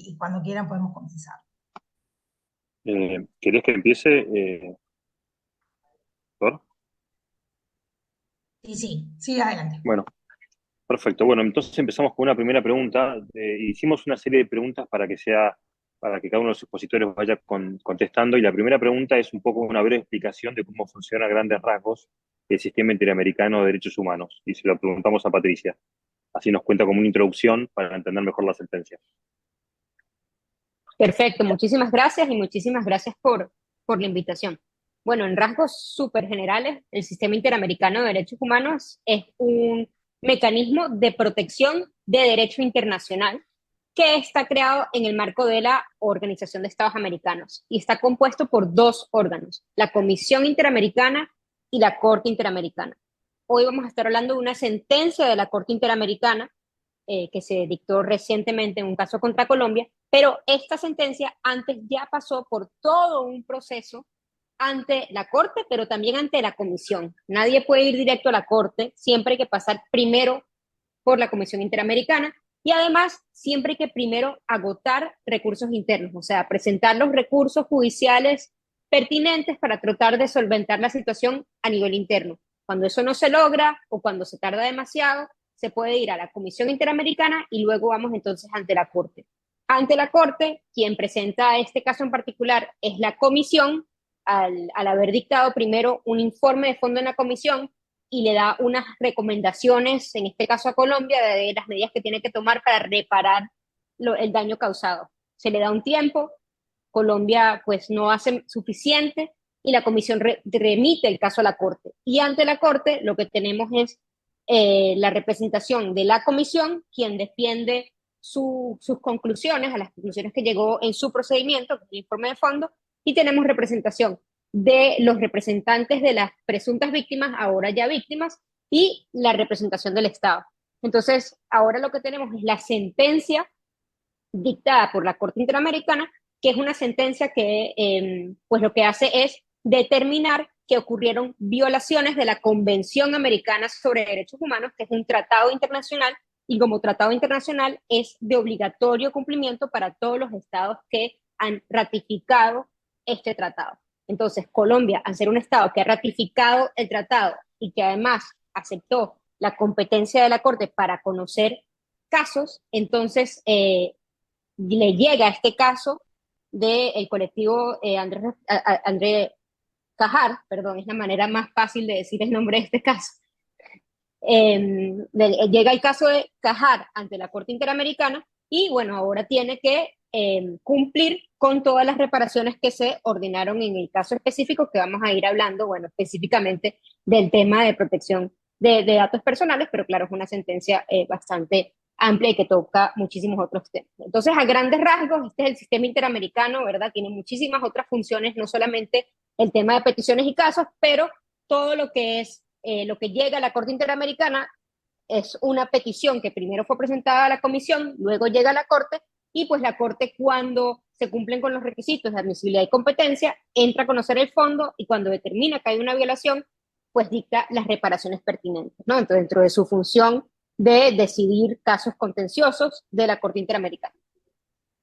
y cuando quieran podemos comenzar. ¿Querés que empiece, Thor? Sí, sí, sí, adelante. Bueno, perfecto. Bueno, entonces empezamos con una primera pregunta. Hicimos una serie de preguntas para que cada uno de los expositores vaya contestando. Y la primera pregunta es un poco una breve explicación de cómo funciona a grandes rasgos el sistema interamericano de derechos humanos. Y se lo preguntamos a Patricia. Así nos cuenta como una introducción para entender mejor la sentencia. Perfecto, muchísimas gracias y muchísimas gracias por la invitación. Bueno, en rasgos súper generales, el Sistema Interamericano de Derechos Humanos es un mecanismo de protección de derecho internacional que está creado en el marco de la Organización de Estados Americanos y está compuesto por dos órganos, la Comisión Interamericana y la Corte Interamericana. Hoy vamos a estar hablando de una sentencia de la Corte Interamericana que se dictó recientemente en un caso contra Colombia, pero esta sentencia antes ya pasó por todo un proceso ante la Corte, pero también ante la Comisión. Nadie puede ir directo a la Corte, siempre hay que pasar primero por la Comisión Interamericana y además siempre hay que primero agotar recursos internos, o sea, presentar los recursos judiciales pertinentes para tratar de solventar la situación a nivel interno. Cuando eso no se logra o cuando se tarda demasiado, se puede ir a la Comisión Interamericana y luego vamos entonces ante la Corte. Ante la Corte, quien presenta este caso en particular es la Comisión, al haber dictado primero un informe de fondo en la Comisión y le da unas recomendaciones, en este caso a Colombia, de las medidas que tiene que tomar para reparar el daño causado. Se le da un tiempo, Colombia pues no hace suficiente y la comisión remite el caso a la Corte. Y ante la Corte lo que tenemos es la representación de la comisión, quien defiende sus conclusiones, a las conclusiones que llegó en su procedimiento, que es el informe de fondo, y tenemos representación de los representantes de las presuntas víctimas, ahora ya víctimas, y la representación del Estado. Entonces, ahora lo que tenemos es la sentencia dictada por la Corte Interamericana, que es una sentencia que pues lo que hace es determinar que ocurrieron violaciones de la Convención Americana sobre Derechos Humanos, que es un tratado internacional, y como tratado internacional es de obligatorio cumplimiento para todos los estados que han ratificado este tratado. Entonces, Colombia, al ser un estado que ha ratificado el tratado y que además aceptó la competencia de la Corte para conocer casos, entonces le llega este caso del colectivo André Cajar, perdón, es la manera más fácil de decir el nombre de este caso. Llega el caso de Cajar ante la Corte Interamericana y bueno, ahora tiene que cumplir con todas las reparaciones que se ordenaron en el caso específico que vamos a ir hablando, bueno, específicamente del tema de protección de datos personales, pero claro, es una sentencia bastante amplia y que toca muchísimos otros temas. Entonces, a grandes rasgos, este es el sistema interamericano, ¿verdad? Tiene muchísimas otras funciones, no solamente el tema de peticiones y casos, pero todo lo que es lo que llega a la Corte Interamericana es una petición que primero fue presentada a la Comisión, luego llega a la Corte, y pues la Corte, cuando se cumplen con los requisitos de admisibilidad y competencia, entra a conocer el fondo y cuando determina que hay una violación, pues dicta las reparaciones pertinentes, ¿no? Entonces, dentro de su función de decidir casos contenciosos de la Corte Interamericana.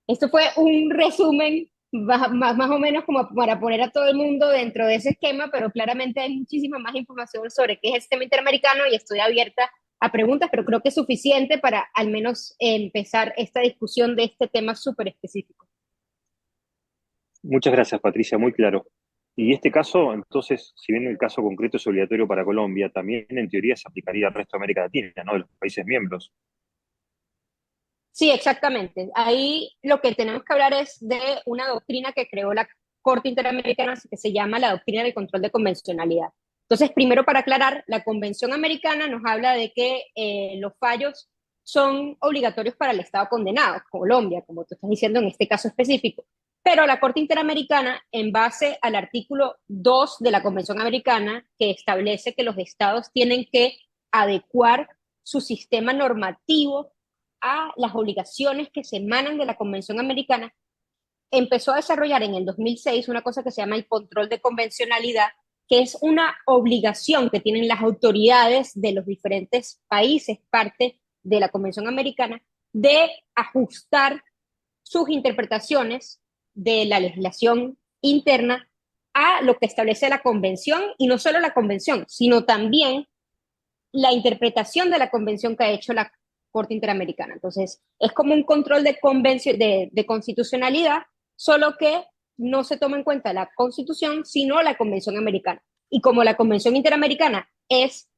Esto fue un resumen más o menos como para poner a todo el mundo dentro de ese esquema, pero claramente hay muchísima más información sobre qué es el sistema interamericano y estoy abierta a preguntas, pero creo que es suficiente para al menos empezar esta discusión de este tema súper específico. Muchas gracias, Patricia, muy claro. Y este caso, entonces, si bien el caso concreto es obligatorio para Colombia, también en teoría se aplicaría al resto de América Latina, ¿no? De los países miembros. Sí, exactamente. Ahí lo que tenemos que hablar es de una doctrina que creó la Corte Interamericana que se llama la doctrina del control de convencionalidad. Entonces, primero para aclarar, la Convención Americana nos habla de que los fallos son obligatorios para el Estado condenado, Colombia, como tú estás diciendo en este caso específico. Pero la Corte Interamericana, en base al artículo 2 de la Convención Americana, que establece que los estados tienen que adecuar su sistema normativo a las obligaciones que se emanan de la Convención Americana, empezó a desarrollar en el 2006 una cosa que se llama el control de convencionalidad, que es una obligación que tienen las autoridades de los diferentes países, parte de la Convención Americana, de ajustar sus interpretaciones de la legislación interna a lo que establece la convención, y no solo la convención, sino también la interpretación de la convención que ha hecho la Corte Interamericana. Entonces, es como un control de constitucionalidad, solo que no se toma en cuenta la Constitución, sino la Convención Americana. Y como la Convención Interamericana es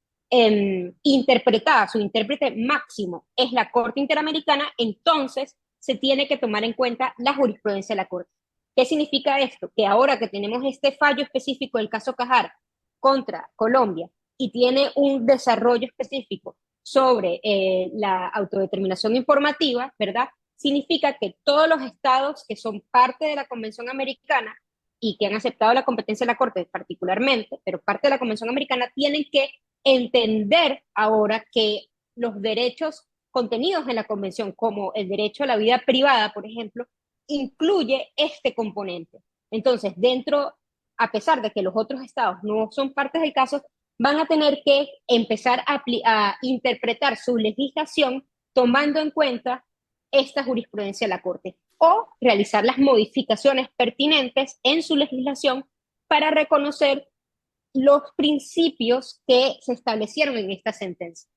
interpretada, su intérprete máximo es la Corte Interamericana, entonces se tiene que tomar en cuenta la jurisprudencia de la Corte. ¿Qué significa esto? Que ahora que tenemos este fallo específico del caso Cajar contra Colombia y tiene un desarrollo específico sobre la autodeterminación informativa, ¿verdad? Significa que todos los estados que son parte de la Convención Americana y que han aceptado la competencia de la Corte particularmente, pero parte de la Convención Americana, tienen que entender ahora que los derechos contenidos en la Convención, como el derecho a la vida privada, por ejemplo, incluye este componente. Entonces, a pesar de que los otros estados no son partes del caso, van a tener que empezar a interpretar su legislación tomando en cuenta esta jurisprudencia de la Corte, o realizar las modificaciones pertinentes en su legislación para reconocer los principios que se establecieron en esta sentencia.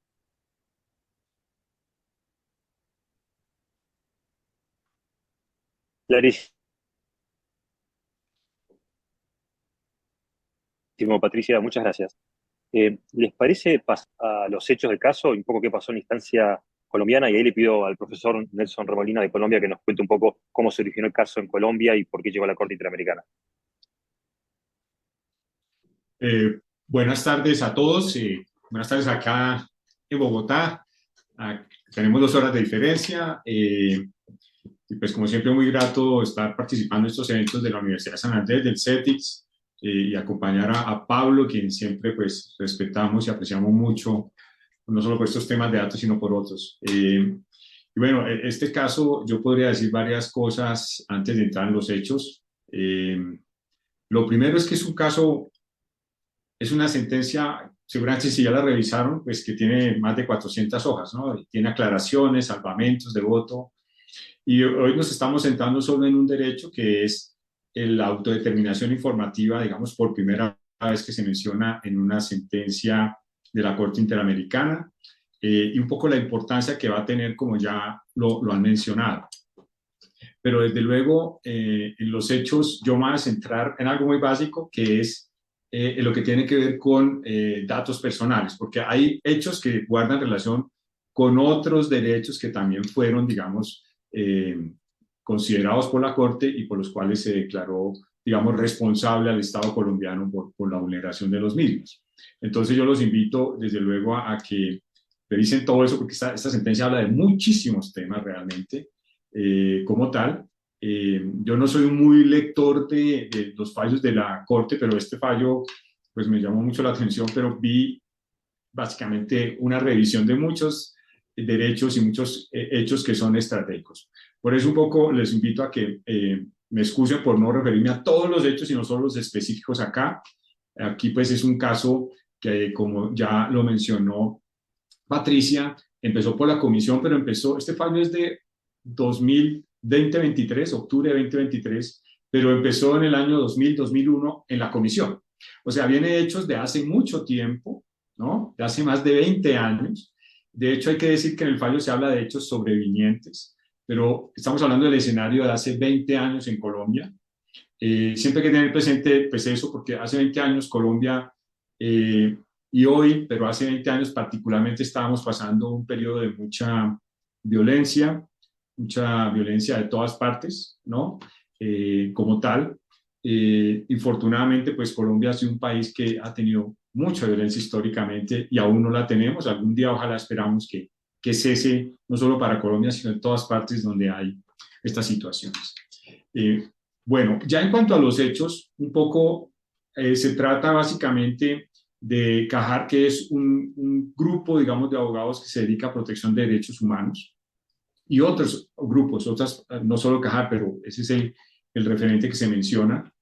Clarísimo, Patricia, muchas gracias. ¿Les parece pasar a los hechos del caso y un poco qué pasó en la instancia colombiana? Y ahí le pido al profesor Nelson Remolina de Colombia que nos cuente un poco cómo se originó el caso en Colombia y por qué llegó a la Corte Interamericana. Buenas tardes a todos. Buenas tardes acá en Bogotá. Tenemos 2 horas de diferencia. Y pues como siempre muy grato estar participando en estos eventos de la Universidad de San Andrés, del CETICS, y acompañar a Pablo, quien siempre pues respetamos y apreciamos mucho, no solo por estos temas de datos, sino por otros. Y bueno, este caso yo podría decir varias cosas antes de entrar en los hechos. Lo primero es que es un caso, es una sentencia, seguramente si ya la revisaron, pues que tiene más de 400 hojas, ¿no? Tiene aclaraciones, salvamentos de voto, y hoy nos estamos centrando solo en un derecho que es la autodeterminación informativa, digamos, por primera vez que se menciona en una sentencia de la Corte Interamericana, y un poco la importancia que va a tener, como ya lo han mencionado. Pero desde luego, en los hechos, yo me voy a centrar en algo muy básico, que es en lo que tiene que ver con datos personales, porque hay hechos que guardan relación con otros derechos que también fueron, digamos, considerados por la Corte y por los cuales se declaró, digamos, responsable al Estado colombiano por la vulneración de los mismos. Entonces yo los invito, desde luego, a que revisen todo eso, porque esta sentencia habla de muchísimos temas realmente, como tal. Yo no soy un muy lector de los fallos de la Corte, pero este fallo pues me llamó mucho la atención, pero vi básicamente una revisión de muchos derechos y muchos hechos que son estratégicos. Por eso un poco les invito a que me excusen por no referirme a todos los hechos, sino solo los específicos acá. Aquí pues es un caso que, como ya lo mencionó Patricia, empezó por la comisión, pero este fallo es de 2023, octubre de 2023, pero empezó en el año 2000-2001 en la comisión. O sea, viene hechos de hace mucho tiempo, ¿no? De hace más de 20 años. De hecho, hay que decir que en el fallo se habla de hechos sobrevinientes, pero estamos hablando del escenario de hace 20 años en Colombia. Siempre hay que tener presente pues eso, porque hace 20 años Colombia, y hoy, pero hace 20 años particularmente, estábamos pasando un periodo de mucha violencia de todas partes, ¿no? Como tal. Infortunadamente, pues Colombia ha sido un país que ha tenido mucha violencia históricamente y aún no la tenemos. Algún día ojalá esperamos que cese, no solo para Colombia, sino en todas partes donde hay estas situaciones. Bueno, ya en cuanto a los hechos, un poco se trata básicamente de CAJAR, que es un grupo, digamos, de abogados que se dedica a protección de derechos humanos, y otros grupos, no solo CAJAR, pero ese es el referente que se menciona,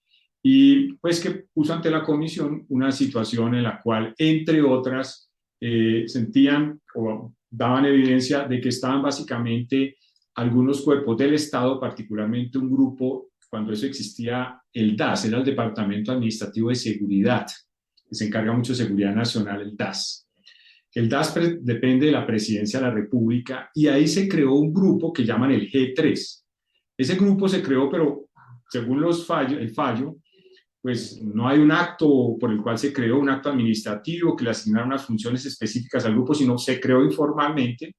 y pues que puso ante la comisión una situación en la cual, entre otras, sentían o daban evidencia de que estaban básicamente algunos cuerpos del Estado, particularmente un grupo, cuando eso existía, el DAS, era el Departamento Administrativo de Seguridad, que se encarga mucho de seguridad nacional, el DAS. El DAS depende de la Presidencia de la República y ahí se creó un grupo que llaman el G3. Ese grupo se creó, pero según el fallo, pues no hay un acto por el cual se creó, un acto administrativo que le asignaron unas funciones específicas al grupo, sino se creó informalmente.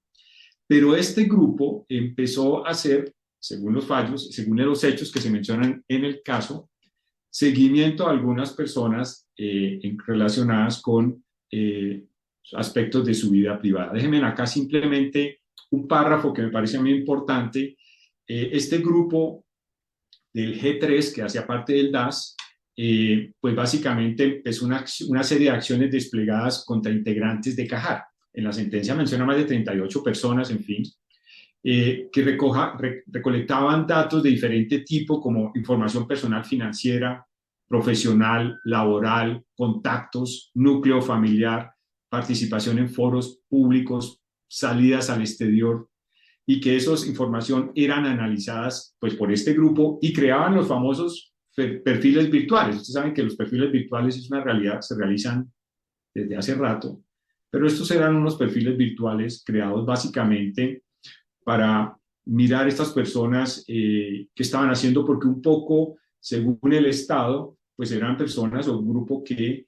Pero este grupo empezó a hacer, según los fallos, según los hechos que se mencionan en el caso, seguimiento a algunas personas relacionadas con aspectos de su vida privada. Déjenme acá simplemente un párrafo que me parece muy importante. Este grupo del G3, que hacía parte del DAS, pues básicamente empezó una serie de acciones desplegadas contra integrantes de Cajar. En la sentencia menciona más de 38 personas, en fin, que recolectaban datos de diferente tipo, como información personal financiera, profesional, laboral, contactos, núcleo familiar, participación en foros públicos, salidas al exterior, y que esas información eran analizadas pues, por este grupo y creaban los famosos perfiles virtuales. Ustedes saben que los perfiles virtuales es una realidad, se realizan desde hace rato, pero estos eran unos perfiles virtuales creados básicamente para mirar estas personas que estaban haciendo, porque un poco, según el Estado, pues eran personas o un grupo que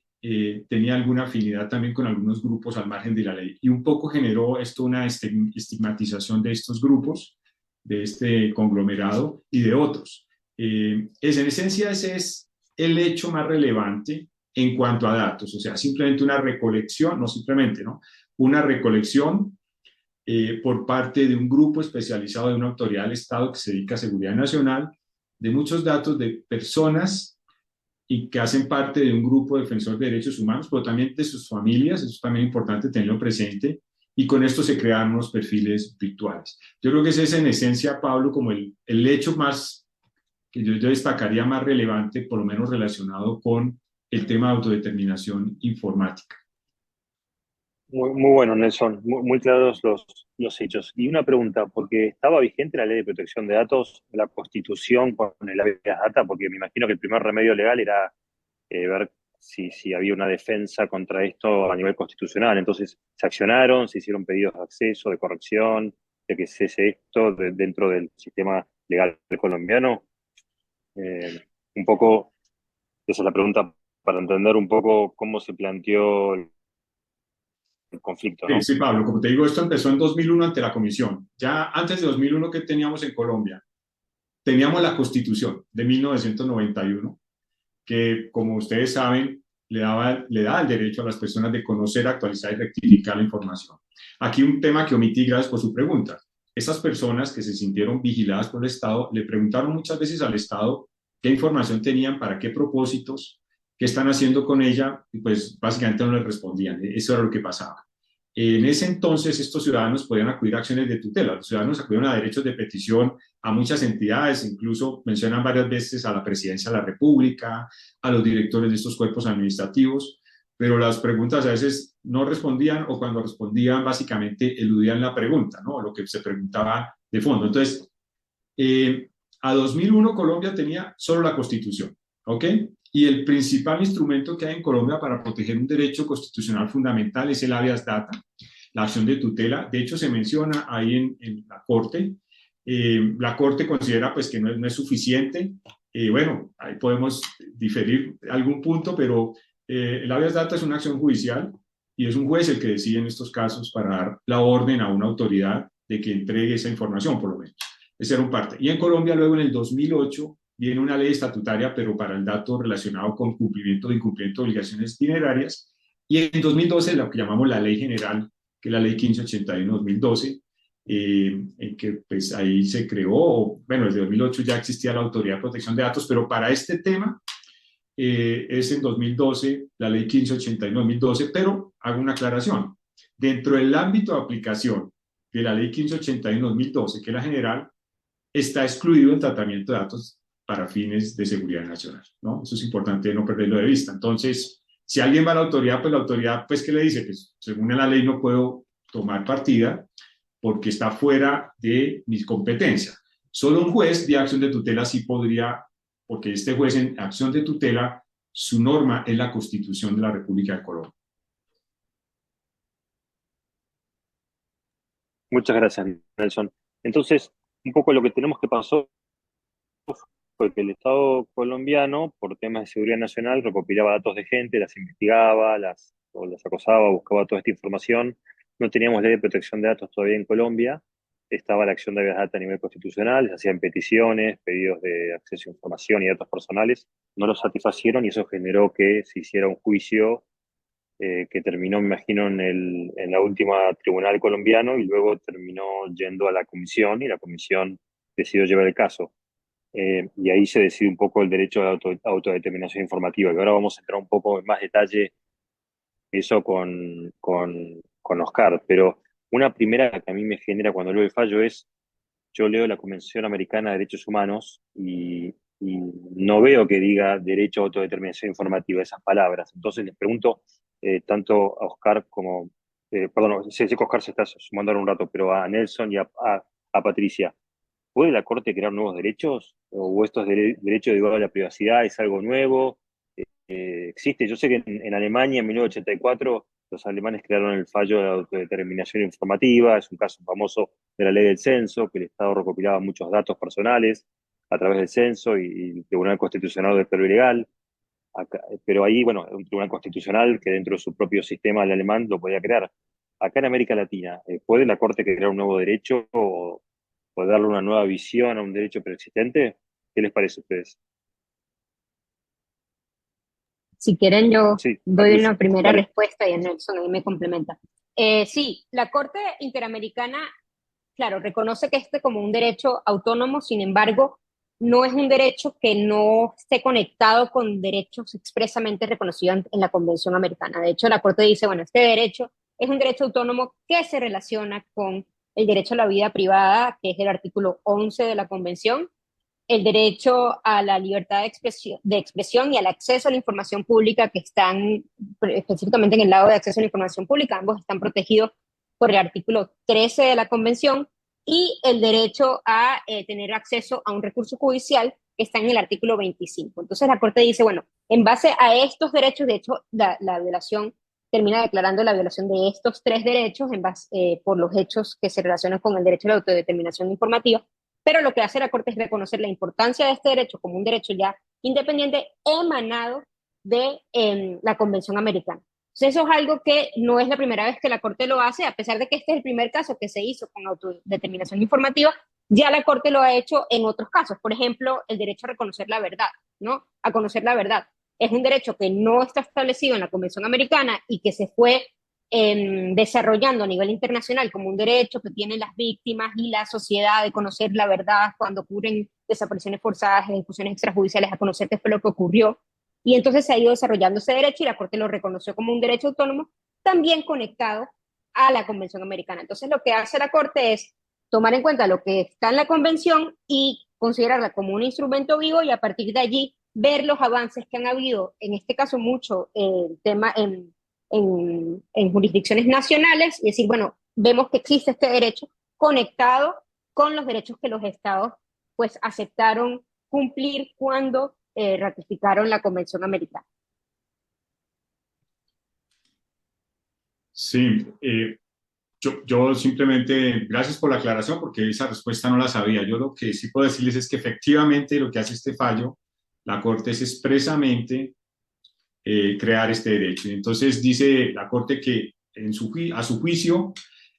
tenía alguna afinidad también con algunos grupos al margen de la ley. Y un poco generó esto una estigmatización de estos grupos, de este conglomerado y de otros. En esencia ese es el hecho más relevante en cuanto a datos, o sea, simplemente una recolección, no simplemente, ¿no? Una recolección por parte de un grupo especializado de una autoridad del Estado que se dedica a seguridad nacional, de muchos datos de personas y que hacen parte de un grupo defensor de derechos humanos, pero también de sus familias, eso es también importante tenerlo presente, y con esto se crearon unos perfiles virtuales. Yo creo que ese es en esencia, Pablo, como el hecho más, que yo destacaría más relevante, por lo menos relacionado con el tema de autodeterminación informática. Muy bueno, Nelson, muy claros los hechos. Y una pregunta, porque estaba vigente la ley de protección de datos, la Constitución con el habeas data, porque me imagino que el primer remedio legal era ver si había una defensa contra esto a nivel constitucional. Entonces, se accionaron, se hicieron pedidos de acceso, de corrección, de que cese esto dentro del sistema legal colombiano. Un poco, esa es la pregunta para entender un poco cómo se planteó el conflicto, ¿no? Sí, Pablo, como te digo, esto empezó en 2001 ante la Comisión. Ya antes de 2001, ¿qué teníamos en Colombia? Teníamos la Constitución de 1991, que, como ustedes saben, le da el derecho a las personas de conocer, actualizar y rectificar la información. Aquí un tema que omití, gracias por su pregunta. Esas personas que se sintieron vigiladas por el Estado le preguntaron muchas veces al Estado qué información tenían, para qué propósitos, qué están haciendo con ella, y pues básicamente no les respondían. Eso era lo que pasaba. En ese entonces, estos ciudadanos podían acudir a acciones de tutela. Los ciudadanos acudieron a derechos de petición a muchas entidades, incluso mencionan varias veces a la Presidencia de la República, a los directores de estos cuerpos administrativos, pero las preguntas a veces no respondían, o cuando respondían básicamente eludían la pregunta, ¿no? Lo que se preguntaba de fondo. Entonces, a 2001 Colombia tenía solo la Constitución, ¿ok? Y el principal instrumento que hay en Colombia para proteger un derecho constitucional fundamental es el habeas data, la acción de tutela. De hecho, se menciona ahí en la Corte. La Corte considera pues, que no es suficiente. Bueno, ahí podemos diferir algún punto, pero el habeas data es una acción judicial y es un juez el que decide en estos casos para dar la orden a una autoridad de que entregue esa información, por lo menos. Esa era un parte. Y en Colombia, luego en el 2008, viene una ley estatutaria, pero para el dato relacionado con cumplimiento o incumplimiento de obligaciones itinerarias. Y en 2012, lo que llamamos la Ley General, que es la Ley 1581-2012, en que pues ahí se creó, bueno, desde 2008 ya existía la Autoridad de Protección de Datos, pero para este tema es en 2012, la Ley 1581-2012, pero hago una aclaración. Dentro del ámbito de aplicación de la Ley 1581-2012, que es la general, está excluido el tratamiento de datos para fines de seguridad nacional, ¿no? Eso es importante no perderlo de vista. Entonces, si alguien va a la autoridad, pues ¿qué le dice? Pues según la ley no puedo tomar partida, porque está fuera de mis competencias. Solo un juez de acción de tutela sí podría, porque este juez en acción de tutela, su norma es la Constitución de la República de Colombia. Muchas gracias, Nelson. Entonces, un poco lo que tenemos que pasó fue que el Estado colombiano, por temas de seguridad nacional, recopilaba datos de gente, las investigaba, o las acosaba, buscaba toda esta información. No teníamos ley de protección de datos todavía en Colombia. Estaba la acción de habeas data a nivel constitucional, se hacían peticiones, pedidos de acceso a información y datos personales. No los satisfacieron y eso generó que se hiciera un juicio que terminó, me imagino, en la última tribunal colombiano y luego terminó yendo a la comisión y la comisión decidió llevar el caso. Y ahí se decide un poco el derecho a la autodeterminación informativa, que ahora vamos a entrar un poco en más detalle eso con Oscar, pero una primera que a mí me genera cuando leo el fallo es, yo leo la Convención Americana de Derechos Humanos y no veo que diga derecho a autodeterminación informativa, esas palabras. Entonces les pregunto tanto a Oscar como, perdón, sé que Oscar se está sumando ahora un rato, pero a Nelson y a Patricia. ¿Puede la Corte crear nuevos derechos? ¿O estos derechos de a la privacidad es algo nuevo? ¿Existe? Yo sé que en Alemania en 1984 los alemanes crearon el fallo de la autodeterminación informativa, es un caso famoso de la ley del censo, que el Estado recopilaba muchos datos personales a través del censo y el Tribunal Constitucional del Perú Ilegal. Pero ahí, bueno, un Tribunal Constitucional que dentro de su propio sistema del alemán lo podía crear. Acá en América Latina, ¿puede la Corte crear un nuevo derecho o darle una nueva visión a un derecho preexistente? ¿Qué les parece a ustedes? Si quieren, yo Sí, doy Patricia, una primera dale. respuesta y a Nelson ahí me complementa. Sí, la Corte Interamericana, claro, reconoce que este como un derecho autónomo, sin embargo, no es un derecho que no esté conectado con derechos expresamente reconocidos en la Convención Americana. De hecho, la Corte dice, bueno, este derecho es un derecho autónomo que se relaciona con el derecho a la vida privada, que es el artículo 11 de la Convención, el derecho a la libertad de expresión y al acceso a la información pública, que están específicamente en el lado de acceso a la información pública, ambos están protegidos por el artículo 13 de la Convención, y el derecho a tener acceso a un recurso judicial, que está en el artículo 25. Entonces la Corte dice, bueno, en base a estos derechos, de hecho, la violación termina declarando la violación de estos tres derechos por los hechos que se relacionan con el derecho a la autodeterminación informativa, pero lo que hace la Corte es reconocer la importancia de este derecho como un derecho ya independiente emanado de la Convención Americana. Entonces eso es algo que no es la primera vez que la Corte lo hace, a pesar de que este es el primer caso que se hizo con autodeterminación informativa, ya la Corte lo ha hecho en otros casos. Por ejemplo, el derecho a reconocer la verdad, ¿no? A conocer la verdad. Es un derecho que no está establecido en la Convención Americana y que se fue desarrollando a nivel internacional como un derecho que tienen las víctimas y la sociedad de conocer la verdad cuando ocurren desapariciones forzadas, ejecuciones extrajudiciales, a conocer qué fue lo que ocurrió. Y entonces se ha ido desarrollando ese derecho y la Corte lo reconoció como un derecho autónomo, también conectado a la Convención Americana. Entonces lo que hace la Corte es tomar en cuenta lo que está en la Convención y considerarla como un instrumento vivo, y a partir de allí ver los avances que han habido, en este caso mucho el tema en jurisdicciones nacionales, y decir, bueno, vemos que existe este derecho conectado con los derechos que los estados pues aceptaron cumplir cuando ratificaron la Convención Americana. Sí, yo simplemente, gracias por la aclaración, porque esa respuesta no la sabía. Yo lo que sí puedo decirles es que efectivamente lo que hace este fallo, la Corte, es expresamente crear este derecho. Entonces dice la Corte que a su juicio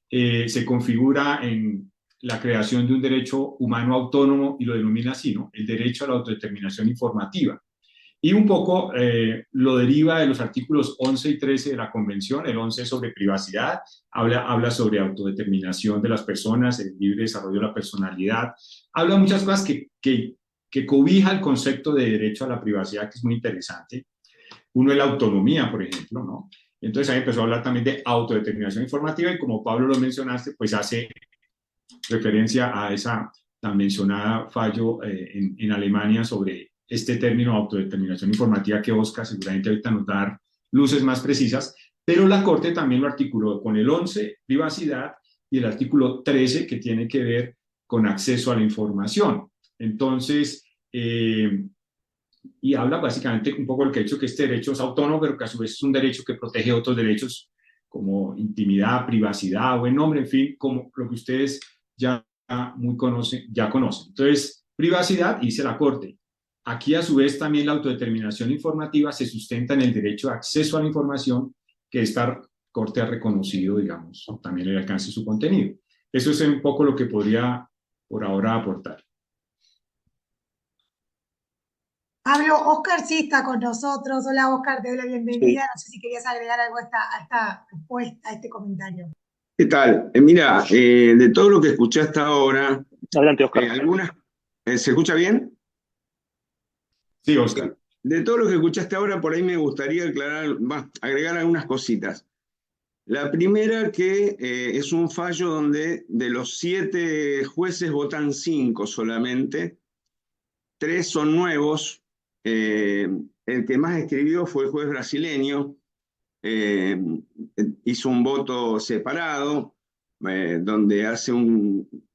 se configura en la creación de un derecho humano autónomo, y lo denomina así, ¿no? El derecho a la autodeterminación informativa. Y un poco lo deriva de los artículos 11 y 13 de la Convención. El 11 sobre privacidad, habla sobre autodeterminación de las personas, el libre desarrollo de la personalidad, habla muchas cosas que cobija el concepto de derecho a la privacidad, que es muy interesante. Uno es la autonomía, por ejemplo, ¿no? Entonces ahí empezó a hablar también de autodeterminación informativa, y como Pablo lo mencionaste, pues hace referencia a esa tan mencionada fallo en Alemania sobre este término autodeterminación informativa, que Oscar seguramente ahorita nos da luces más precisas, pero la Corte también lo articuló con el 11, privacidad, y el artículo 13, que tiene que ver con acceso a la información. Entonces, y habla básicamente un poco del que ha dicho que este derecho es autónomo, pero que a su vez es un derecho que protege otros derechos como intimidad, privacidad, buen nombre, en fin, como lo que ustedes ya conocen. Entonces, privacidad, dice la Corte. Aquí, a su vez, también la autodeterminación informativa se sustenta en el derecho de acceso a la información que esta Corte ha reconocido, digamos, también el alcance de su contenido. Eso es un poco lo que podría, por ahora, aportar. Pablo, Oscar sí está con nosotros. Hola, Oscar, te doy la bienvenida. No sé si querías agregar algo a esta respuesta, a este comentario. ¿Qué tal? Mira, de todo lo que escuché hasta ahora, Adelante, Oscar. ¿se escucha bien? Sí, Oscar. De todo lo que escuchaste ahora, por ahí me gustaría agregar algunas cositas. La primera que es un fallo donde de los 7 jueces votan 5 solamente, 3 son nuevos. El que más escribió fue el juez brasileño, hizo un voto separado, donde hace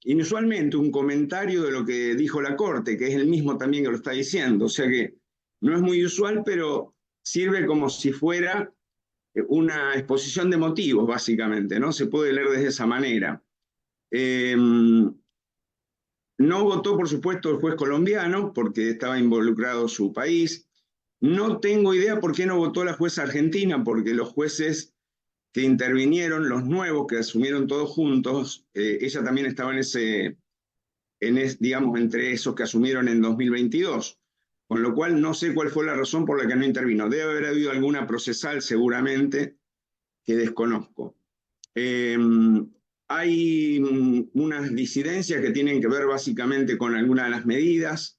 inusualmente un comentario de lo que dijo la Corte, que es el mismo también que lo está diciendo, o sea que no es muy usual, pero sirve como si fuera una exposición de motivos, básicamente, ¿no? Se puede leer de esa manera. No votó, por supuesto, el juez colombiano, porque estaba involucrado su país. No tengo idea por qué no votó la jueza argentina, porque los jueces que intervinieron, los nuevos que asumieron todos juntos, ella también estaba digamos, entre esos que asumieron en 2022. Con lo cual no sé cuál fue la razón por la que no intervino. Debe haber habido alguna procesal seguramente que desconozco. Hay unas disidencias que tienen que ver básicamente con algunas de las medidas.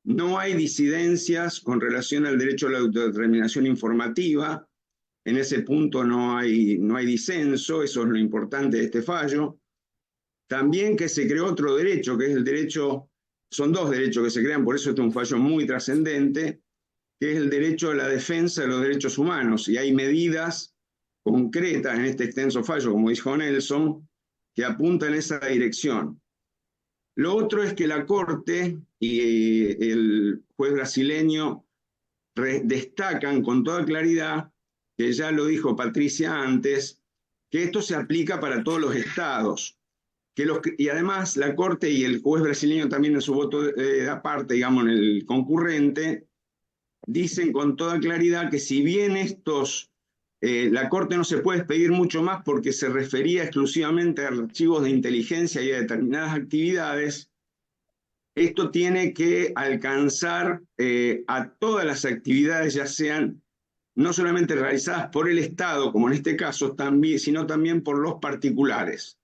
No hay disidencias con relación al derecho a la autodeterminación informativa. En ese punto no hay disenso, eso es lo importante de este fallo. También que se creó otro derecho, que es el derecho, son 2 derechos que se crean, por eso este es un fallo muy trascendente, que es el derecho a la defensa de los derechos humanos. Y hay medidas concretas en este extenso fallo, como dijo Nelson, que apuntan en esa dirección. Lo otro es que la Corte y el juez brasileño destacan con toda claridad, que ya lo dijo Patricia antes, que esto se aplica para todos los estados. Y además la Corte y el juez brasileño también en su voto aparte, digamos, en el concurrente, dicen con toda claridad que si bien la Corte no se puede expedir mucho más porque se refería exclusivamente a archivos de inteligencia y a determinadas actividades, esto tiene que alcanzar a todas las actividades, ya sean no solamente realizadas por el Estado, como en este caso, sino también por los particulares.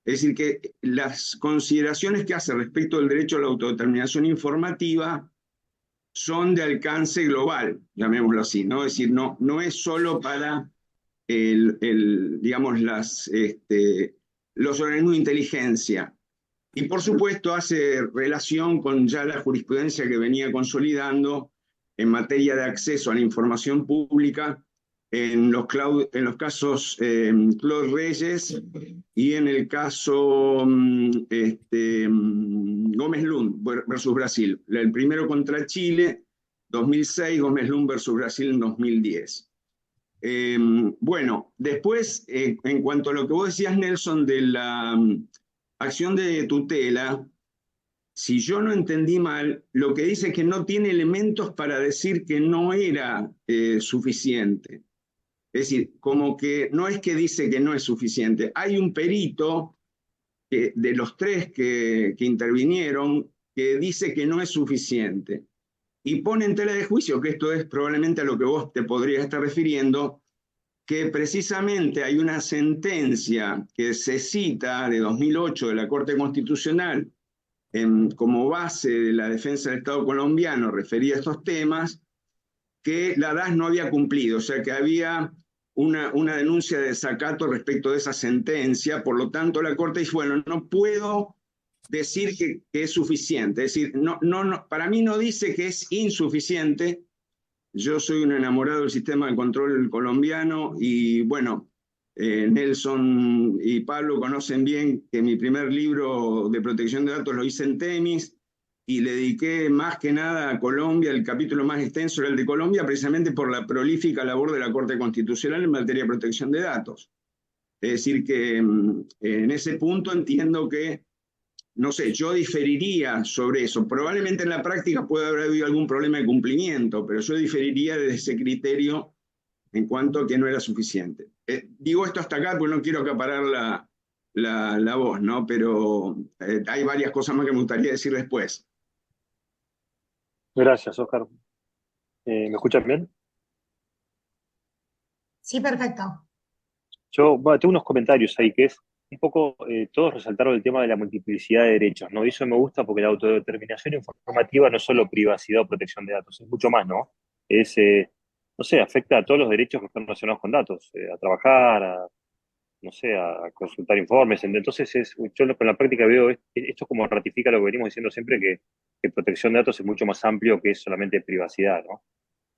Es decir, que las consideraciones que hace respecto del derecho a la autodeterminación informativa son de alcance global, llamémoslo así, ¿no? Es decir, no es solo para digamos, los organismos de inteligencia. Y por supuesto hace relación con ya la jurisprudencia que venía consolidando en materia de acceso a la información pública en los casos Claude Reyes y en el caso Gómez Lund versus Brasil. El primero contra Chile, 2006, Gómez Lund versus Brasil en 2010. Bueno, después, en cuanto a lo que vos decías, Nelson, de la acción de tutela, si yo no entendí mal, lo que dice es que no tiene elementos para decir que no era suficiente. Es decir, como que no es que dice que no es suficiente. Hay un perito de los 3 que intervinieron que dice que no es suficiente. Y pone en tela de juicio, que esto es probablemente a lo que vos te podrías estar refiriendo, que precisamente hay una sentencia que se cita de 2008 de la Corte Constitucional como base de la defensa del Estado colombiano referida a estos temas, que la DAS no había cumplido, o sea que había una denuncia de desacato respecto de esa sentencia. Por lo tanto, la Corte dice, bueno, no puedo decir que es suficiente. Es decir, para mí no dice que es insuficiente. Yo soy un enamorado del sistema de control colombiano y, bueno, Nelson y Pablo conocen bien que mi primer libro de protección de datos lo hice en Temis y le dediqué más que nada a Colombia. El capítulo más extenso era el de Colombia, precisamente por la prolífica labor de la Corte Constitucional en materia de protección de datos. Es decir, que en ese punto entiendo que, no sé, yo diferiría sobre eso. Probablemente en la práctica puede haber habido algún problema de cumplimiento, pero yo diferiría de ese criterio en cuanto a que no era suficiente. Digo esto hasta acá porque no quiero acaparar la voz, ¿no? Pero hay varias cosas más que me gustaría decir después. Gracias, Oscar. ¿Me escuchan bien? Sí, perfecto. Yo, bueno, tengo unos comentarios ahí que es un poco, todos resaltaron el tema de la multiplicidad de derechos, ¿no? Y eso me gusta porque la autodeterminación informativa no es solo privacidad o protección de datos, es mucho más, ¿no? Es, no sé, afecta a todos los derechos que están relacionados con datos, a trabajar, no sé, a consultar informes. Entonces, yo con la práctica veo esto como ratifica lo que venimos diciendo siempre, que protección de datos es mucho más amplio que solamente privacidad, ¿no?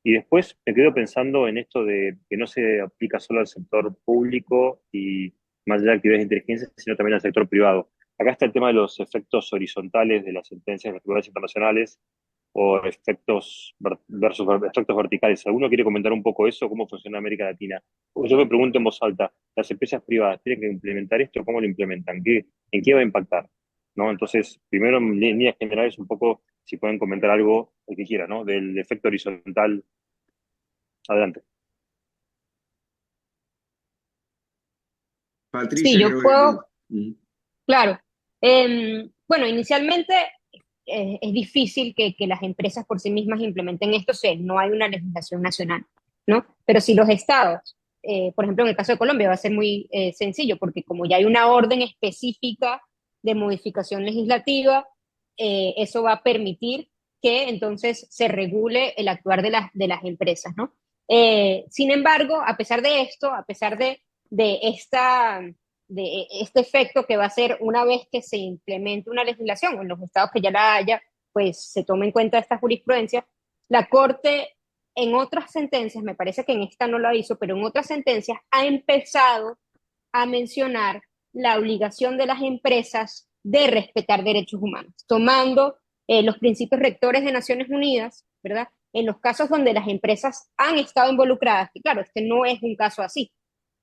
Y después me quedo pensando en esto de que no se aplica solo al sector público y más allá de actividades de inteligencia, sino también al sector privado. Acá está el tema de los efectos horizontales de las sentencias de los tribunales internacionales o efectos versus efectos verticales. ¿Alguno quiere comentar un poco eso, cómo funciona América Latina? O yo me pregunto en voz alta, ¿las empresas privadas tienen que implementar esto? ¿Cómo lo implementan? ¿En qué va a impactar? ¿No? Entonces, primero en líneas generales, un poco, si pueden comentar algo, el que quiera, ¿no? Del efecto horizontal. Adelante. Sí, Patricia, yo creo puedo, que... claro. Bueno, inicialmente es difícil que las empresas por sí mismas implementen esto, si no hay una legislación nacional, ¿no? Pero si los estados, por ejemplo, en el caso de Colombia va a ser muy sencillo, porque como ya hay una orden específica de modificación legislativa, eso va a permitir que entonces se regule el actuar de las empresas, ¿no? Sin embargo, a pesar de esto, a pesar de esta de este efecto que va a ser una vez que se implemente una legislación o en los estados que ya la haya, pues se tome en cuenta esta jurisprudencia. La Corte en otras sentencias, me parece que en esta no lo hizo, pero en otras sentencias ha empezado a mencionar la obligación de las empresas de respetar derechos humanos, tomando los principios rectores de Naciones Unidas, ¿verdad? En los casos donde las empresas han estado involucradas, que claro, este no es un caso así,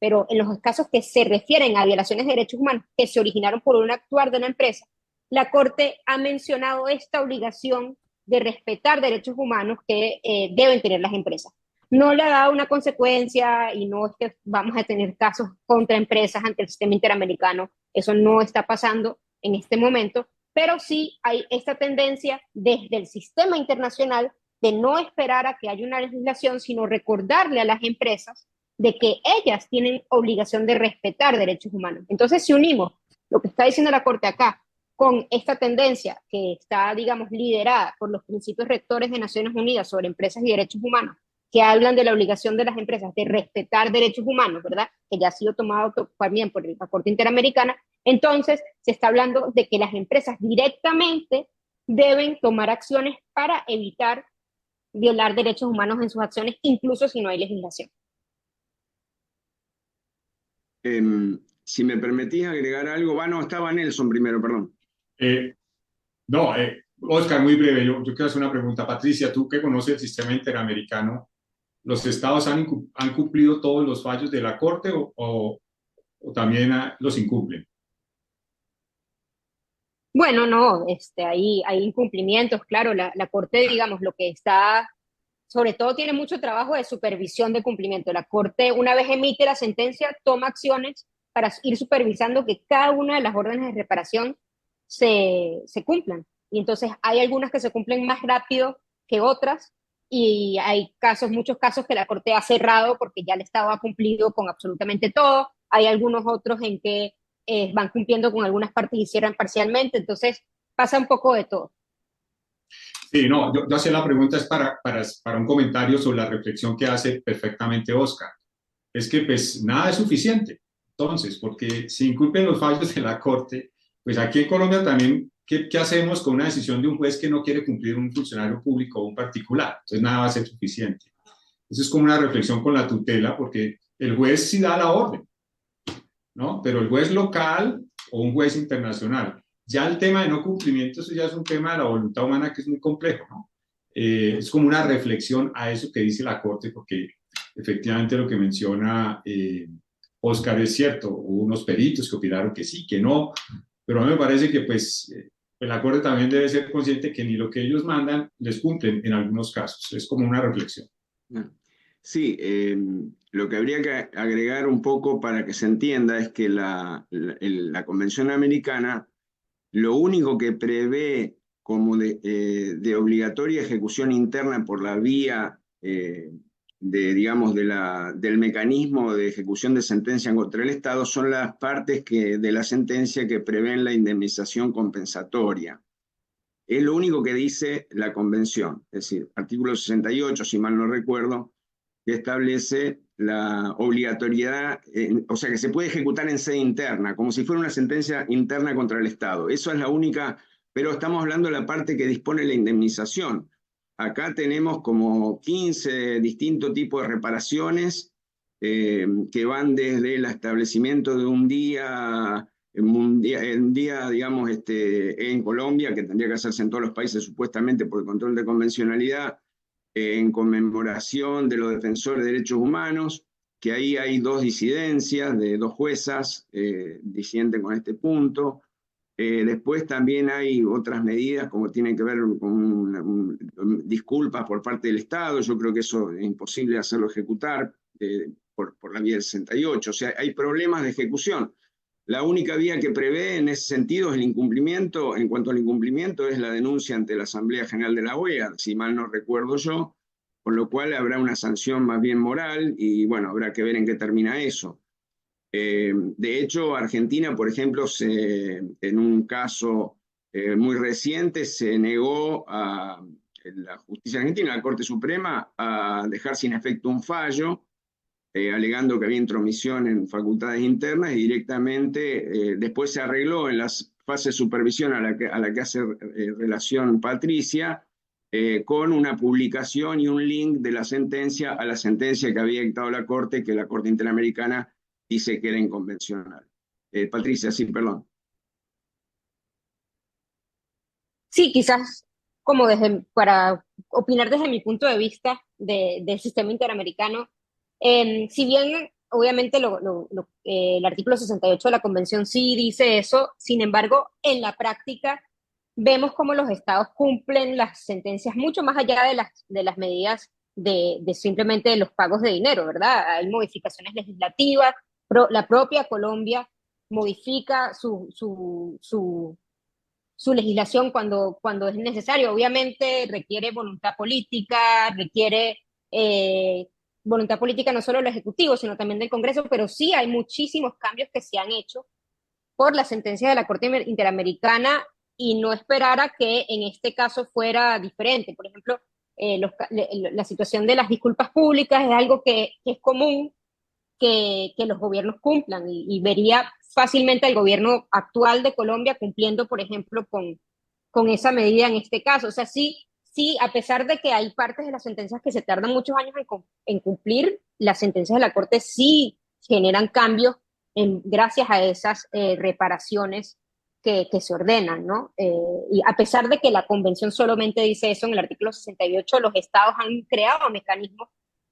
pero en los casos que se refieren a violaciones de derechos humanos que se originaron por un actuar de una empresa, la Corte ha mencionado esta obligación de respetar derechos humanos que deben tener las empresas. No le ha dado una consecuencia y no es que vamos a tener casos contra empresas ante el sistema interamericano, eso no está pasando en este momento, pero sí hay esta tendencia desde el sistema internacional de no esperar a que haya una legislación, sino recordarle a las empresas de que ellas tienen obligación de respetar derechos humanos. Entonces, si unimos lo que está diciendo la Corte acá con esta tendencia que está, digamos, liderada por los principios rectores de Naciones Unidas sobre empresas y derechos humanos, que hablan de la obligación de las empresas de respetar derechos humanos, ¿verdad? Que ya ha sido tomado también por la Corte Interamericana, entonces se está hablando de que las empresas directamente deben tomar acciones para evitar violar derechos humanos en sus acciones, incluso si no hay legislación. Si me permitís agregar algo, bueno, estaba Nelson primero, perdón. No, Oscar, muy breve, yo quiero hacer una pregunta. Patricia, tú que conoces el sistema interamericano, ¿los estados han cumplido todos los fallos de la Corte o también los incumplen? Bueno, no, hay incumplimientos, claro, la Corte, digamos, lo que está, sobre todo tiene mucho trabajo de supervisión de cumplimiento. La Corte, una vez emite la sentencia, toma acciones para ir supervisando que cada una de las órdenes de reparación se cumplan. Y entonces hay algunas que se cumplen más rápido que otras y hay casos, muchos casos que la Corte ha cerrado porque ya el Estado ha cumplido con absolutamente todo. Hay algunos otros en que van cumpliendo con algunas partes y cierran parcialmente, entonces pasa un poco de todo. Sí, no, yo hacía la pregunta es para un comentario sobre la reflexión que hace perfectamente Oscar. Es que pues nada es suficiente, entonces, porque si incumplen los fallos de la Corte, pues aquí en Colombia también, ¿qué hacemos con una decisión de un juez que no quiere cumplir un funcionario público o un particular? Entonces nada va a ser suficiente. Eso es como una reflexión con la tutela, porque el juez sí da la orden, ¿no? Pero el juez local o un juez internacional. Ya el tema de no cumplimiento, eso ya es un tema de la voluntad humana que es muy complejo, ¿no? Es como una reflexión a eso que dice la Corte, porque efectivamente lo que menciona Oscar es cierto, hubo unos peritos que opinaron que sí, que no, pero a mí me parece que pues la Corte también debe ser consciente que ni lo que ellos mandan les cumplen en algunos casos, es como una reflexión. Sí, lo que habría que agregar un poco para que se entienda es que la Convención Americana lo único que prevé como de obligatoria ejecución interna por la vía digamos, del mecanismo de ejecución de sentencia contra el Estado son las partes de la sentencia que prevén la indemnización compensatoria. Es lo único que dice la Convención, es decir, artículo 68, si mal no recuerdo, que establece la obligatoriedad, o sea, que se puede ejecutar en sede interna, como si fuera una sentencia interna contra el Estado. Eso es la única, pero estamos hablando de la parte que dispone la indemnización. Acá tenemos como 15 distintos tipos de reparaciones que van desde el establecimiento de un día, digamos, en Colombia, que tendría que hacerse en todos los países supuestamente por el control de convencionalidad, en conmemoración de los defensores de derechos humanos, que ahí hay dos disidencias de dos juezas disidentes con este punto. Después también hay otras medidas como tienen que ver con disculpas por parte del Estado. Yo creo que eso es imposible hacerlo ejecutar por la vía del 68. O sea, hay problemas de ejecución. La única vía que prevé en ese sentido es el incumplimiento. En cuanto al incumplimiento, es la denuncia ante la Asamblea General de la OEA, si mal no recuerdo yo, con lo cual habrá una sanción más bien moral y bueno, habrá que ver en qué termina eso. De hecho, Argentina, por ejemplo, en un caso muy reciente, se negó a la justicia argentina, la Corte Suprema, a dejar sin efecto un fallo alegando que había intromisión en facultades internas y directamente después se arregló en las fases de supervisión a la que hace relación Patricia, con una publicación y un link de la sentencia a la sentencia que había dictado la Corte, que la Corte Interamericana dice que era inconvencional. Patricia, sí, perdón. Sí, quizás como para opinar desde mi punto de vista del sistema interamericano, si bien obviamente el artículo 68 de la Convención sí dice eso, sin embargo, en la práctica vemos cómo los estados cumplen las sentencias mucho más allá de las medidas de simplemente de los pagos de dinero, ¿verdad? Hay modificaciones legislativas, la propia Colombia modifica su legislación cuando es necesario. Obviamente requiere requiere voluntad política no solo del Ejecutivo, sino también del Congreso, pero sí hay muchísimos cambios que se han hecho por la sentencia de la Corte Interamericana y no esperara que en este caso fuera diferente. Por ejemplo, la situación de las disculpas públicas es algo que es común que los gobiernos cumplan y vería fácilmente al gobierno actual de Colombia cumpliendo, por ejemplo, con esa medida en este caso. O sea, sí, a pesar de que hay partes de las sentencias que se tardan muchos años en cumplir, las sentencias de la Corte sí generan cambios gracias a esas reparaciones que se ordenan, ¿no? Y a pesar de que la Convención solamente dice eso en el artículo 68, los estados han creado mecanismos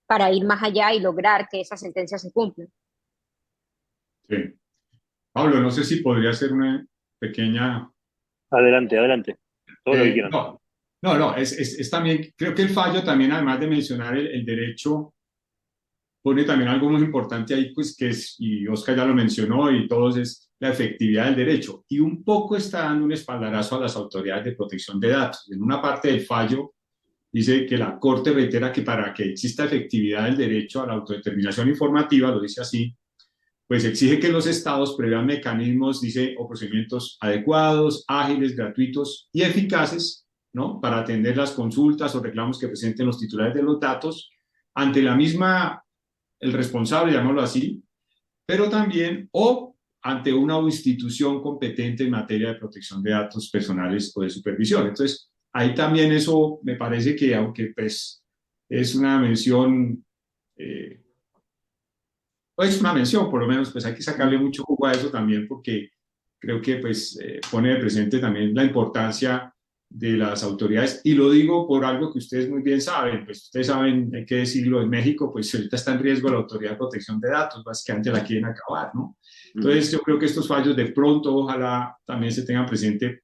para ir más allá y lograr que esas sentencias se cumplan. Sí. Pablo, no sé si podría hacer una pequeña... Adelante, adelante. Todo lo que quieran. No, es también, creo que el fallo también, además de mencionar el derecho, pone también algo muy importante ahí, pues que es, y Oscar ya lo mencionó, y todos, es la efectividad del derecho. Y un poco está dando un espaldarazo a las autoridades de protección de datos. En una parte del fallo dice que la Corte reitera que para que exista efectividad del derecho a la autodeterminación informativa, lo dice así, pues exige que los estados prevean mecanismos, dice, o procedimientos adecuados, ágiles, gratuitos y eficaces, ¿no? Para atender las consultas o reclamos que presenten los titulares de los datos ante la misma, el responsable, llamémoslo así, pero también, o ante una institución competente en materia de protección de datos personales o de supervisión. Entonces, ahí también eso me parece que, aunque pues es una mención, pues una mención, por lo menos, pues hay que sacarle mucho jugo poco a eso también, porque creo que pues, pone de presente también la importancia de las autoridades, y lo digo por algo que ustedes muy bien saben, pues ustedes saben, hay que decirlo, en México pues ahorita está en riesgo la Autoridad de Protección de Datos, básicamente la quieren acabar, ¿no? Entonces yo creo que estos fallos de pronto ojalá también se tengan presente,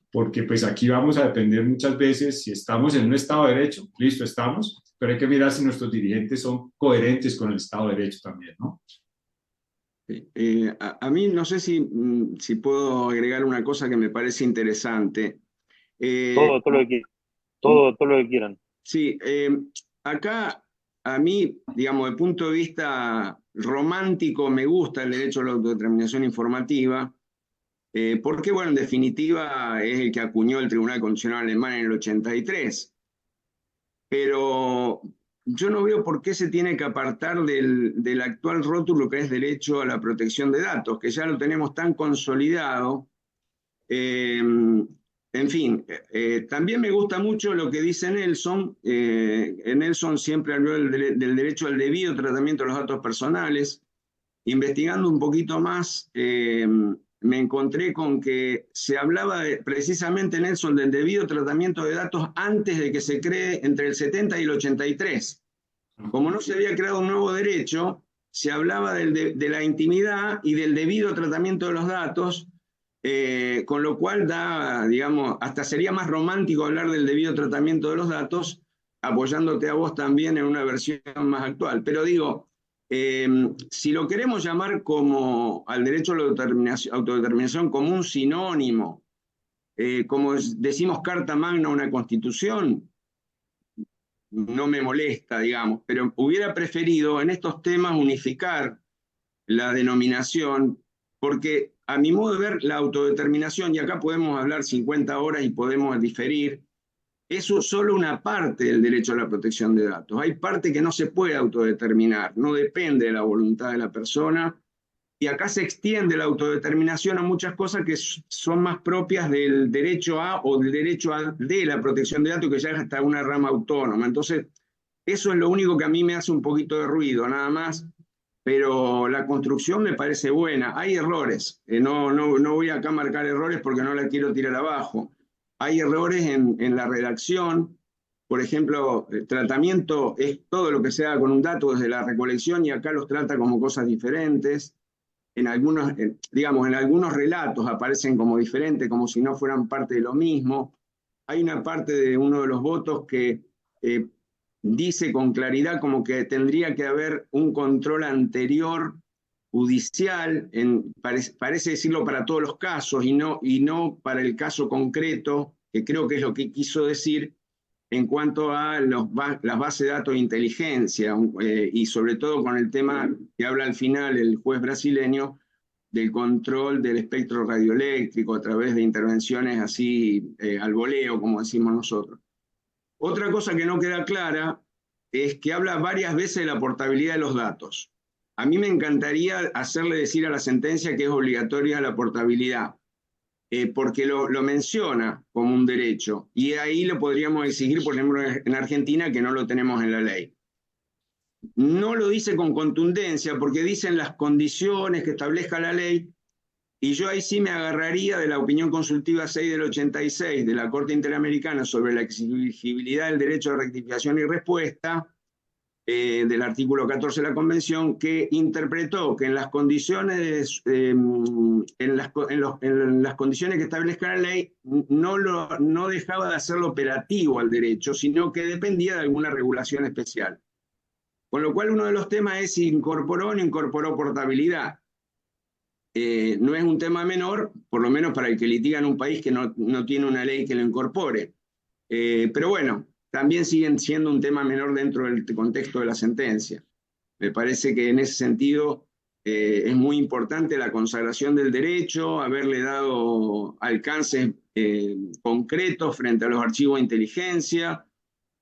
porque pues aquí vamos a depender muchas veces si estamos en un Estado de Derecho, listo, estamos, pero hay que mirar si nuestros dirigentes son coherentes con el Estado de Derecho también, ¿no? A mí no sé si puedo agregar una cosa que me parece interesante. Todo lo que, todo lo que quieran. Sí, acá a mí, digamos, de punto de vista romántico, me gusta el derecho a la autodeterminación informativa, porque, bueno, en definitiva es el que acuñó el Tribunal Constitucional Alemán en el 83. Pero yo no veo por qué se tiene que apartar del actual rótulo que es derecho a la protección de datos, que ya lo tenemos tan consolidado. En fin, también me gusta mucho lo que dice Nelson. Nelson siempre habló del derecho al debido tratamiento de los datos personales. Investigando un poquito más, me encontré con que se hablaba precisamente, Nelson, del debido tratamiento de datos antes de que se cree entre el 70 y el 83. Como no se había creado un nuevo derecho, se hablaba de la intimidad y del debido tratamiento de los datos, con lo cual digamos, hasta sería más romántico hablar del debido tratamiento de los datos, apoyándote a vos también en una versión más actual. Pero digo, si lo queremos llamar como al derecho a la autodeterminación como un sinónimo, como decimos carta magna a una constitución, no me molesta, digamos, pero hubiera preferido en estos temas unificar la denominación, porque a mi modo de ver la autodeterminación, y acá podemos hablar 50 horas y podemos diferir, eso es solo una parte del derecho a la protección de datos. Hay parte que no se puede autodeterminar, no depende de la voluntad de la persona, y acá se extiende la autodeterminación a muchas cosas que son más propias del derecho a o del derecho de la protección de datos, que ya es hasta una rama autónoma. Entonces, eso es lo único que a mí me hace un poquito de ruido, nada más, pero la construcción me parece buena. Hay errores, no voy acá a marcar errores porque no la quiero tirar abajo. Hay errores en la redacción. Por ejemplo, el tratamiento es todo lo que se haga con un dato desde la recolección, y acá los trata como cosas diferentes. En algunos, digamos, en algunos relatos aparecen como diferentes, como si no fueran parte de lo mismo. Hay una parte de uno de los votos que dice con claridad como que tendría que haber un control anterior judicial, parece decirlo para todos los casos y no para el caso concreto, que creo que es lo que quiso decir en cuanto a las bases de datos de inteligencia, y sobre todo con el tema que habla al final el juez brasileño del control del espectro radioeléctrico a través de intervenciones así al voleo, como decimos nosotros. Otra cosa que no queda clara es que habla varias veces de la portabilidad de los datos. A mí me encantaría hacerle decir a la sentencia que es obligatoria la portabilidad, porque lo menciona como un derecho, y ahí lo podríamos exigir, por ejemplo, en Argentina, que no lo tenemos en la ley. No lo dice con contundencia, porque dicen las condiciones que establezca la ley, y yo ahí sí me agarraría de la opinión consultiva 6 del 86 de la Corte Interamericana sobre la exigibilidad del derecho de rectificación y respuesta, del artículo 14 de la Convención, que interpretó que en las condiciones, en las condiciones que establezca la ley, no dejaba de hacerlo operativo al derecho, sino que dependía de alguna regulación especial. Con lo cual uno de los temas es si incorporó o no incorporó portabilidad. No es un tema menor, por lo menos para el que litiga en un país que no tiene una ley que lo incorpore. Pero bueno, también siguen siendo un tema menor dentro del contexto de la sentencia. Me parece que en ese sentido es muy importante la consagración del derecho, haberle dado alcances concretos frente a los archivos de inteligencia,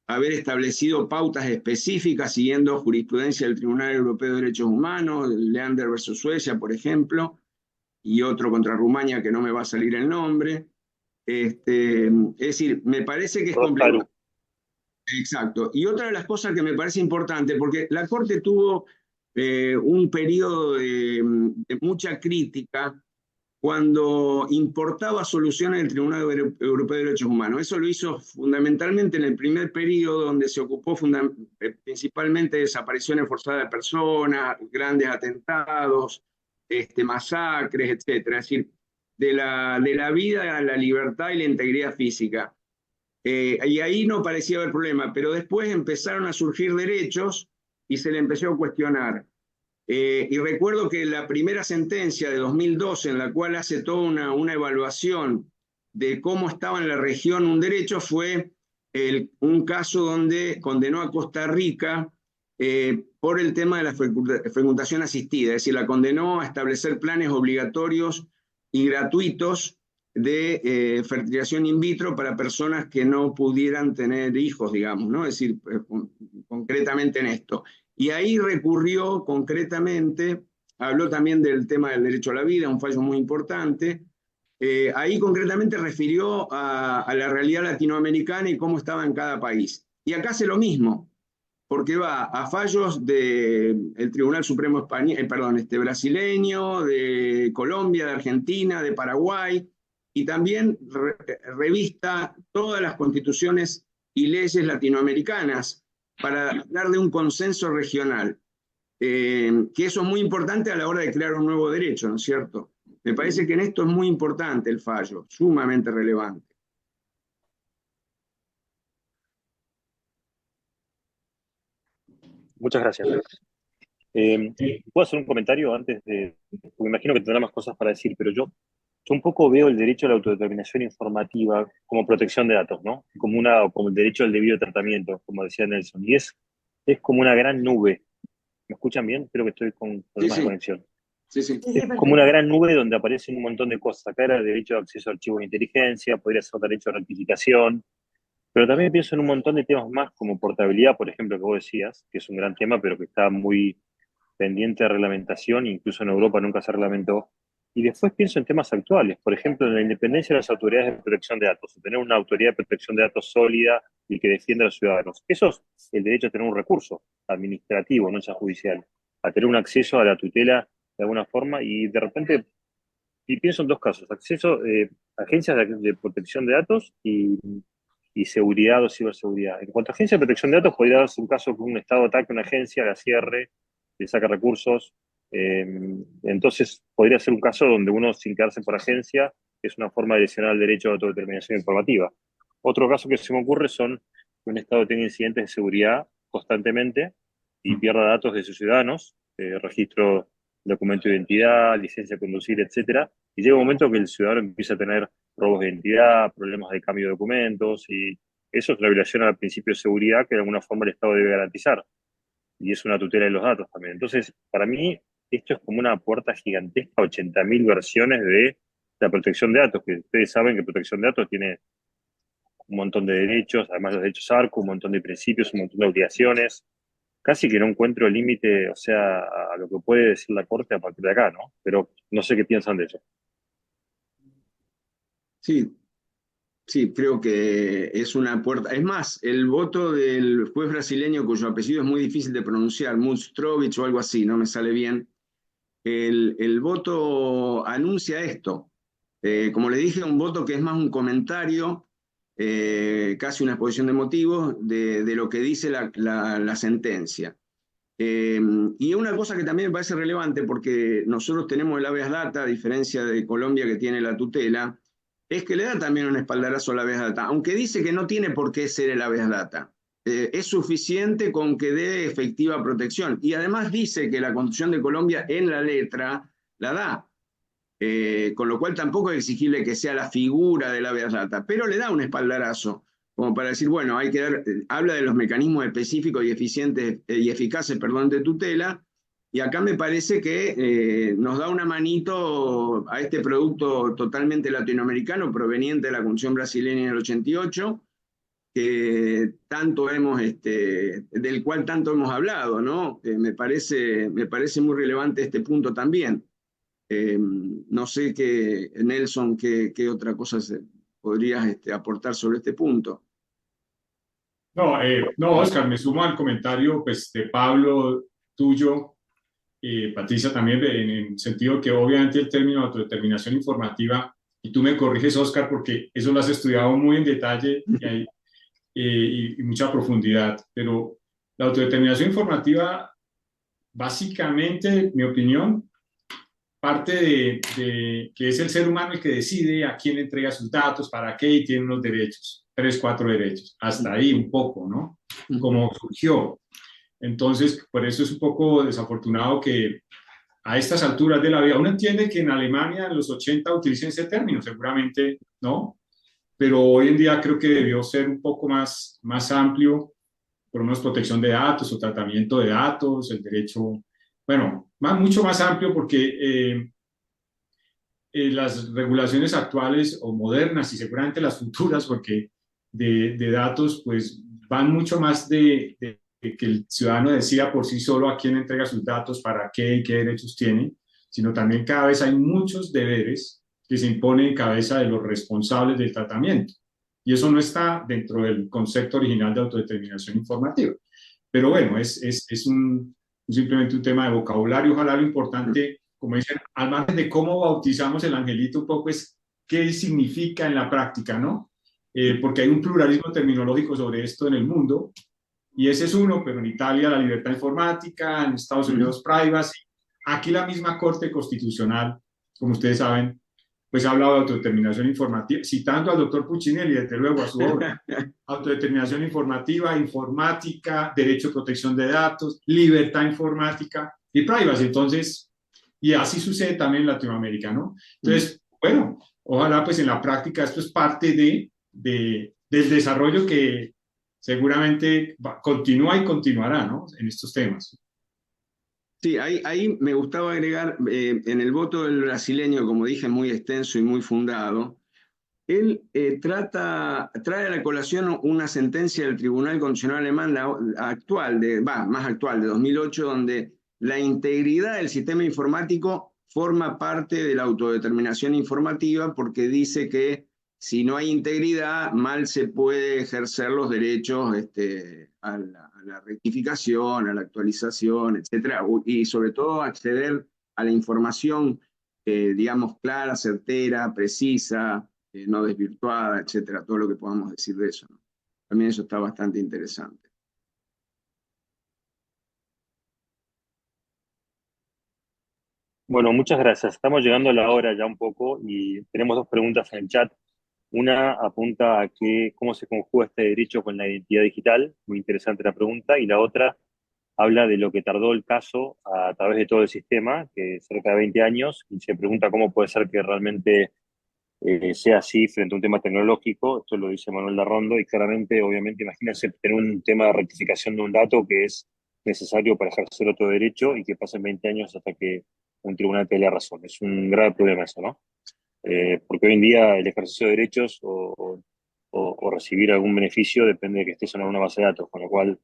haber establecido pautas específicas siguiendo jurisprudencia del Tribunal Europeo de Derechos Humanos, Leander versus Suecia, por ejemplo, y otro contra Rumania que no me va a salir el nombre. Es decir, me parece que es complejo. Exacto. Y otra de las cosas que me parece importante, porque la Corte tuvo un periodo de mucha crítica cuando importaba soluciones del Tribunal Europeo de Derechos Humanos. Eso lo hizo fundamentalmente en el primer periodo, donde se ocupó principalmente de desapariciones forzadas de personas, grandes atentados, masacres, etcétera. Es decir, de la vida a la libertad y la integridad física. Y ahí no parecía haber problema, pero después empezaron a surgir derechos y se le empezó a cuestionar. Y recuerdo que la primera sentencia de 2012, en la cual hace toda una evaluación de cómo estaba en la región un derecho, fue un caso donde condenó a Costa Rica por el tema de la fecundación asistida, es decir, la condenó a establecer planes obligatorios y gratuitos de fertilización in vitro para personas que no pudieran tener hijos, digamos, ¿no? Es decir, concretamente en esto. Y ahí recurrió concretamente, habló también del tema del derecho a la vida, un fallo muy importante. Ahí concretamente refirió a la realidad latinoamericana y cómo estaba en cada país. Y acá hace lo mismo, porque va a fallos del Tribunal Supremo Español, brasileño, de Colombia, de Argentina, de Paraguay, y también revista todas las constituciones y leyes latinoamericanas para hablar de un consenso regional, que eso es muy importante a la hora de crear un nuevo derecho, ¿no es cierto? Me parece que en esto es muy importante el fallo, sumamente relevante. Muchas gracias. ¿Puedo hacer un comentario antes de...? Porque me imagino que tendrá más cosas para decir, pero yo un poco veo el derecho a la autodeterminación informativa como protección de datos, ¿no? Como el derecho al debido tratamiento, como decía Nelson. Y es como una gran nube. ¿Me escuchan bien? Creo que estoy con problemas de conexión. Sí, sí. Es como una gran nube donde aparecen un montón de cosas. Acá era el derecho de acceso a archivos de inteligencia, podría ser derecho a rectificación, pero también pienso en un montón de temas más, como portabilidad, por ejemplo, que vos decías, que es un gran tema, pero que está muy pendiente de reglamentación, incluso en Europa nunca se reglamentó. Y después pienso en temas actuales, por ejemplo, en la independencia de las autoridades de protección de datos, tener una autoridad de protección de datos sólida y que defienda a los ciudadanos. Eso es el derecho a tener un recurso administrativo, no ya judicial, a tener un acceso a la tutela de alguna forma y de repente, y pienso en dos casos, acceso a agencias de protección de datos y seguridad o ciberseguridad. En cuanto a agencia de protección de datos, podría darse un caso que un Estado ataque a una agencia, la cierre, le saca recursos. Entonces, podría ser un caso donde uno, sin quedarse por agencia, es una forma de lesionar el derecho a autodeterminación informativa. Otro caso que se me ocurre son que un Estado tenga incidentes de seguridad constantemente y pierda datos de sus ciudadanos, registro, documento de identidad, licencia de conducir, etcétera, y llega un momento que el ciudadano empieza a tener robos de identidad, problemas de cambio de documentos, y eso es la violación al principio de seguridad que de alguna forma el Estado debe garantizar, y es una tutela de los datos también. Entonces, para mí, esto es como una puerta gigantesca, 80.000 versiones de la protección de datos, que ustedes saben que protección de datos tiene un montón de derechos, además los derechos ARCO, un montón de principios, un montón de obligaciones. Casi que no encuentro límite, o sea, a lo que puede decir la Corte a partir de acá, ¿no? Pero no sé qué piensan de eso. Sí, sí, creo que es una puerta. Es más, el voto del juez brasileño, cuyo apellido es muy difícil de pronunciar, Mustrovich o algo así, no me sale bien, el voto anuncia esto. Como le dije, un voto que es más un comentario, casi una exposición de motivos de lo que dice la sentencia. Y una cosa que también me parece relevante, porque nosotros tenemos el habeas data, a diferencia de Colombia que tiene la tutela, es que le da también un espaldarazo al habeas data, aunque dice que no tiene por qué ser el habeas data. Es suficiente con que dé efectiva protección. Y además dice que la Constitución de Colombia en la letra la da. Con lo cual tampoco es exigible que sea la figura del habeas data, pero le da un espaldarazo, como para decir, bueno, hay que dar, habla de los mecanismos específicos y eficientes y eficaces, perdón, de tutela, y acá me parece que nos da una manito a este producto totalmente latinoamericano proveniente de la Constitución brasileña del 88, que tanto del cual tanto hemos hablado, ¿no? Me parece muy relevante este punto también. No sé Nelson, qué otra cosa podrías aportar sobre este punto. No, Oscar, me sumo al comentario pues, de Pablo, tuyo. Patricia también, en el sentido que obviamente el término autodeterminación informativa, y tú me corriges, Oscar, porque eso lo has estudiado muy en detalle y mucha profundidad, pero la autodeterminación informativa, básicamente, mi opinión, parte de que es el ser humano el que decide a quién entrega sus datos, para qué, y tiene unos derechos, 3, 4 derechos, hasta ahí un poco, ¿no? Como surgió. Entonces, por eso es un poco desafortunado que a estas alturas de la vida, uno entiende que en Alemania en los 80 utilicen ese término, seguramente, ¿no? Pero hoy en día creo que debió ser un poco más amplio, por lo menos protección de datos o tratamiento de datos, el derecho, bueno, mucho más amplio porque las regulaciones actuales o modernas y seguramente las futuras, porque de datos, pues van mucho más de que el ciudadano decida por sí solo a quién entrega sus datos, para qué y qué derechos tiene, sino también cada vez hay muchos deberes que se imponen en cabeza de los responsables del tratamiento. Y eso no está dentro del concepto original de autodeterminación informativa. Pero bueno, simplemente un tema de vocabulario. Ojalá lo importante, como dicen, al margen de cómo bautizamos el angelito, un poco es qué significa en la práctica, ¿no? Porque hay un pluralismo terminológico sobre esto en el mundo, y ese es uno, pero en Italia la libertad informática, en Estados Unidos privacy. Aquí la misma Corte Constitucional, como ustedes saben, pues ha hablado de autodeterminación informativa, citando al doctor Puccinelli, desde luego, a su obra. Autodeterminación informativa, informática, derecho a protección de datos, libertad informática y privacy. Entonces, y así sucede también en Latinoamérica, ¿no? Entonces, bueno, ojalá pues en la práctica esto es parte del desarrollo que seguramente continúa y continuará, ¿no? En estos temas. Sí, ahí me gustaba agregar, en el voto del brasileño, como dije, muy extenso y muy fundado, él trae a la colación una sentencia del Tribunal Constitucional Alemán más actual, de 2008, donde la integridad del sistema informático forma parte de la autodeterminación informativa, porque dice que si no hay integridad, mal se puede ejercer los derechos a la rectificación, a la actualización, etcétera, y sobre todo acceder a la información, digamos, clara, certera, precisa, no desvirtuada, etcétera, todo lo que podamos decir de eso, ¿no? También eso está bastante interesante. Bueno, muchas gracias. Estamos llegando a la hora ya un poco y tenemos dos preguntas en el chat. Una apunta a cómo se conjuga este derecho con la identidad digital, muy interesante la pregunta, y la otra habla de lo que tardó el caso a través de todo el sistema, que es cerca de 20 años, y se pregunta cómo puede ser que realmente sea así frente a un tema tecnológico. Esto lo dice Manuel Larrondo, y claramente, obviamente, imagínense tener un tema de rectificación de un dato que es necesario para ejercer otro derecho y que pasen 20 años hasta que un tribunal te dé la razón. Es un grave problema eso, ¿no? Porque hoy en día el ejercicio de derechos o recibir algún beneficio depende de que estés en una base de datos, con lo cual,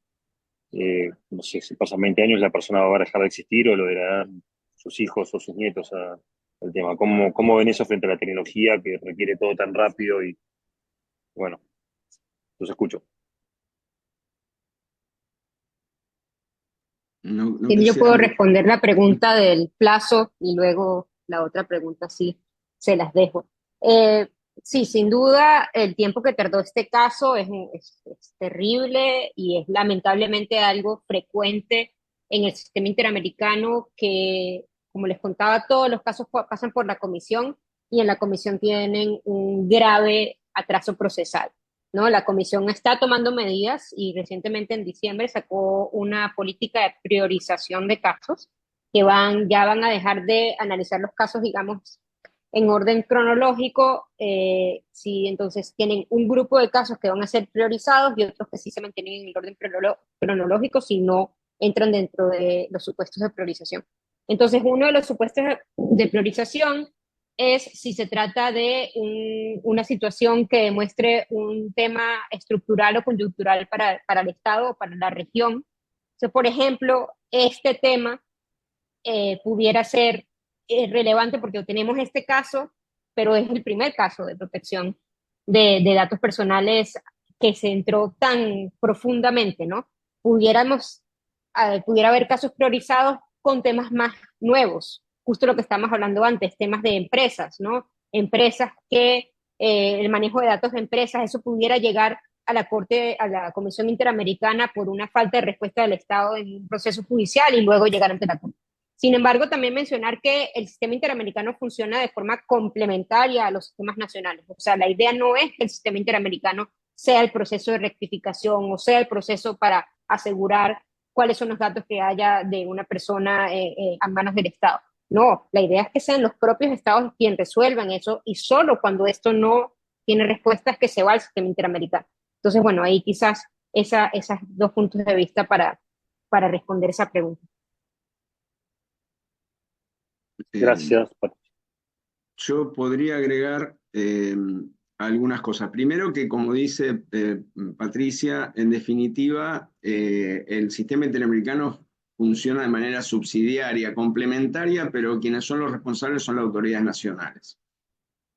no sé, si pasan 20 años la persona va a dejar de existir o lo heredarán sus hijos o sus nietos al tema. ¿Cómo ven eso frente a la tecnología que requiere todo tan rápido? Y bueno, los escucho. Yo puedo responder la pregunta del plazo y luego la otra pregunta sí se las dejo. Sí, sin duda, el tiempo que tardó este caso es terrible y es lamentablemente algo frecuente en el sistema interamericano que, como les contaba, todos los casos pasan por la comisión y en la comisión tienen un grave atraso procesal, ¿no? La comisión está tomando medidas y recientemente en diciembre sacó una política de priorización de casos que ya van a dejar de analizar los casos, digamos, en orden cronológico. Sí, entonces tienen un grupo de casos que van a ser priorizados y otros que sí se mantienen en el orden cronológico si no entran dentro de los supuestos de priorización. Entonces, uno de los supuestos de priorización es si se trata de una situación que demuestre un tema estructural o coyuntural para el Estado o para la región. Entonces, por ejemplo, este tema pudiera ser relevante porque tenemos este caso, pero es el primer caso de protección de datos personales que se entró tan profundamente, ¿no? Pudiera haber casos priorizados con temas más nuevos, justo lo que estábamos hablando antes, temas de empresas, ¿no? Empresas que el manejo de datos de empresas, eso pudiera llegar a la Corte, a la Comisión Interamericana por una falta de respuesta del Estado en un proceso judicial y luego llegar ante la Corte. Sin embargo, también mencionar que el sistema interamericano funciona de forma complementaria a los sistemas nacionales. O sea, la idea no es que el sistema interamericano sea el proceso de rectificación o sea el proceso para asegurar cuáles son los datos que haya de una persona a manos del Estado. No, la idea es que sean los propios estados quienes resuelvan eso y solo cuando esto no tiene respuestas que se va al sistema interamericano. Entonces, bueno, ahí quizás esas dos puntos de vista para responder esa pregunta. Gracias, Patricia. Yo podría agregar algunas cosas. Primero que, como dice Patricia, en definitiva, el sistema interamericano funciona de manera subsidiaria, complementaria, pero quienes son los responsables son las autoridades nacionales.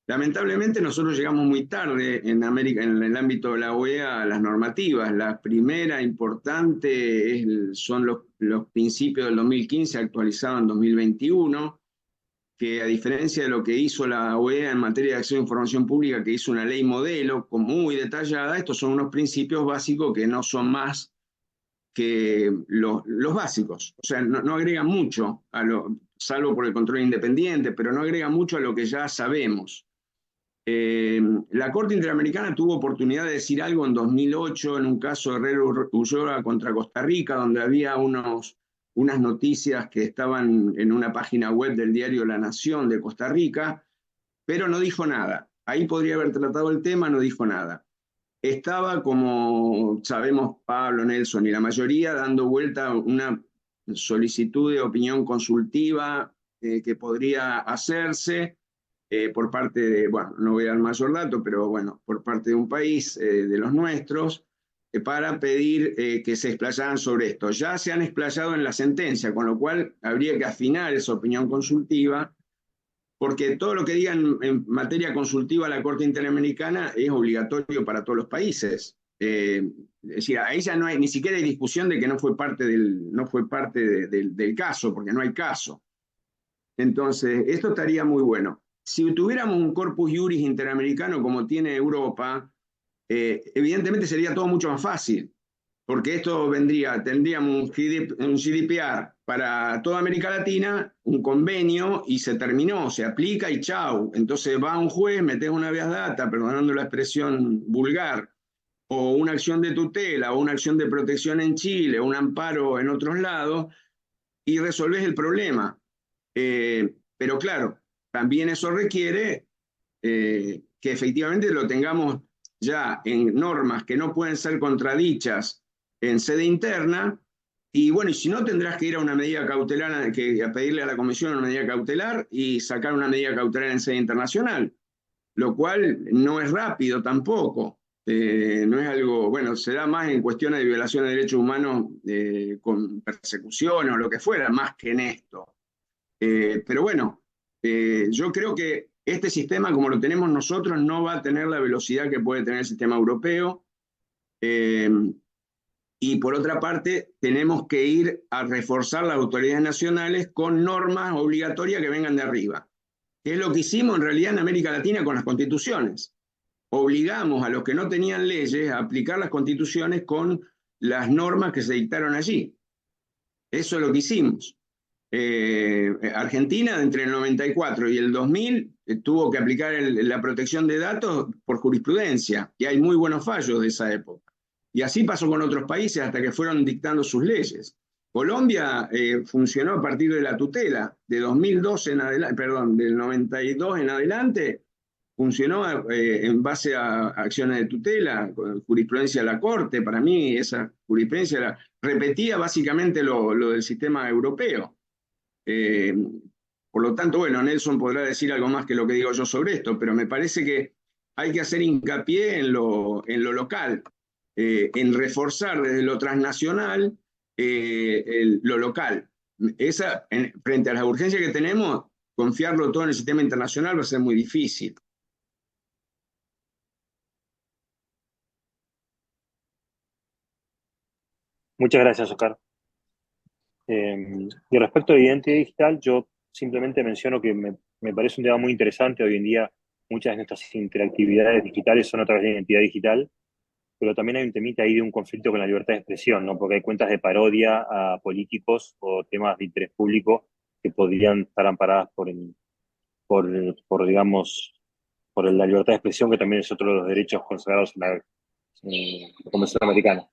Lamentablemente nosotros llegamos muy tarde en América, en el ámbito de la OEA, a las normativas. La primera importante son los principios del 2015 actualizados en 2021, que a diferencia de lo que hizo la OEA en materia de acceso a información pública, que hizo una ley modelo muy detallada, estos son unos principios básicos que no son más que los básicos. O sea, no agregan mucho, salvo por el control independiente, pero no agregan mucho a lo que ya sabemos. La Corte Interamericana tuvo oportunidad de decir algo en 2008 en un caso de Herrero Ulloa contra Costa Rica, donde había unas noticias que estaban en una página web del diario La Nación de Costa Rica, pero no dijo nada. Ahí podría haber tratado el tema, no dijo nada. Estaba, como sabemos, Pablo, Nelson y la mayoría, dando vuelta una solicitud de opinión consultiva que podría hacerse por parte de, bueno, no voy a dar mayor dato, pero bueno, por parte de un país de los nuestros, para pedir que se explayaran sobre esto. Ya se han explayado en la sentencia, con lo cual habría que afinar esa opinión consultiva, porque todo lo que diga en materia consultiva la Corte Interamericana es obligatorio para todos los países. Es decir, ahí ya no hay, ni siquiera hay discusión de que no fue parte del caso, porque no hay caso. Entonces, esto estaría muy bueno. Si tuviéramos un corpus juris interamericano como tiene Europa, evidentemente sería todo mucho más fácil, porque tendríamos un GDPR para toda América Latina, un convenio y se terminó, se aplica y chau. Entonces va un juez, metes una habeas data, perdonando la expresión vulgar, o una acción de tutela, o una acción de protección en Chile, o un amparo en otros lados, y resolves el problema. Pero claro, también eso requiere que efectivamente lo tengamos ya en normas que no pueden ser contradichas en sede interna, y bueno, y si no tendrás que ir a una medida cautelar, a pedirle a la Comisión una medida cautelar y sacar una medida cautelar en sede internacional, lo cual no es rápido tampoco. No es algo, bueno, se da más en cuestiones de violación de derechos humanos con persecución o lo que fuera, más que en esto. Pero bueno, yo creo que este sistema, como lo tenemos nosotros, no va a tener la velocidad que puede tener el sistema europeo. Y por otra parte, tenemos que ir a reforzar las autoridades nacionales con normas obligatorias que vengan de arriba, que es lo que hicimos en realidad en América Latina con las constituciones. Obligamos a los que no tenían leyes a aplicar las constituciones con las normas que se dictaron allí. Eso es lo que hicimos. Argentina, entre el 94 y el 2000, tuvo que aplicar la protección de datos por jurisprudencia, y hay muy buenos fallos de esa época. Y así pasó con otros países hasta que fueron dictando sus leyes. Colombia funcionó a partir de la tutela, de 2012 en adelante, perdón, del 92 en adelante, funcionó en base a acciones de tutela, jurisprudencia de la Corte. Para mí esa jurisprudencia repetía básicamente lo del sistema europeo. Por lo tanto, bueno, Nelson podrá decir algo más que lo que digo yo sobre esto, pero me parece que hay que hacer hincapié en lo local, en reforzar desde lo transnacional lo local. Frente a las urgencias que tenemos, confiarlo todo en el sistema internacional va a ser muy difícil. Muchas gracias, Oscar. Y respecto a la identidad digital, yo simplemente menciono que me parece un tema muy interesante. Hoy en día muchas de nuestras interactividades digitales son a través de identidad digital, pero también hay un temita ahí de un conflicto con la libertad de expresión, ¿no? Porque hay cuentas de parodia a políticos o temas de interés público que podrían estar amparadas digamos, por la libertad de expresión, que también es otro de los derechos consagrados en la Convención Americana.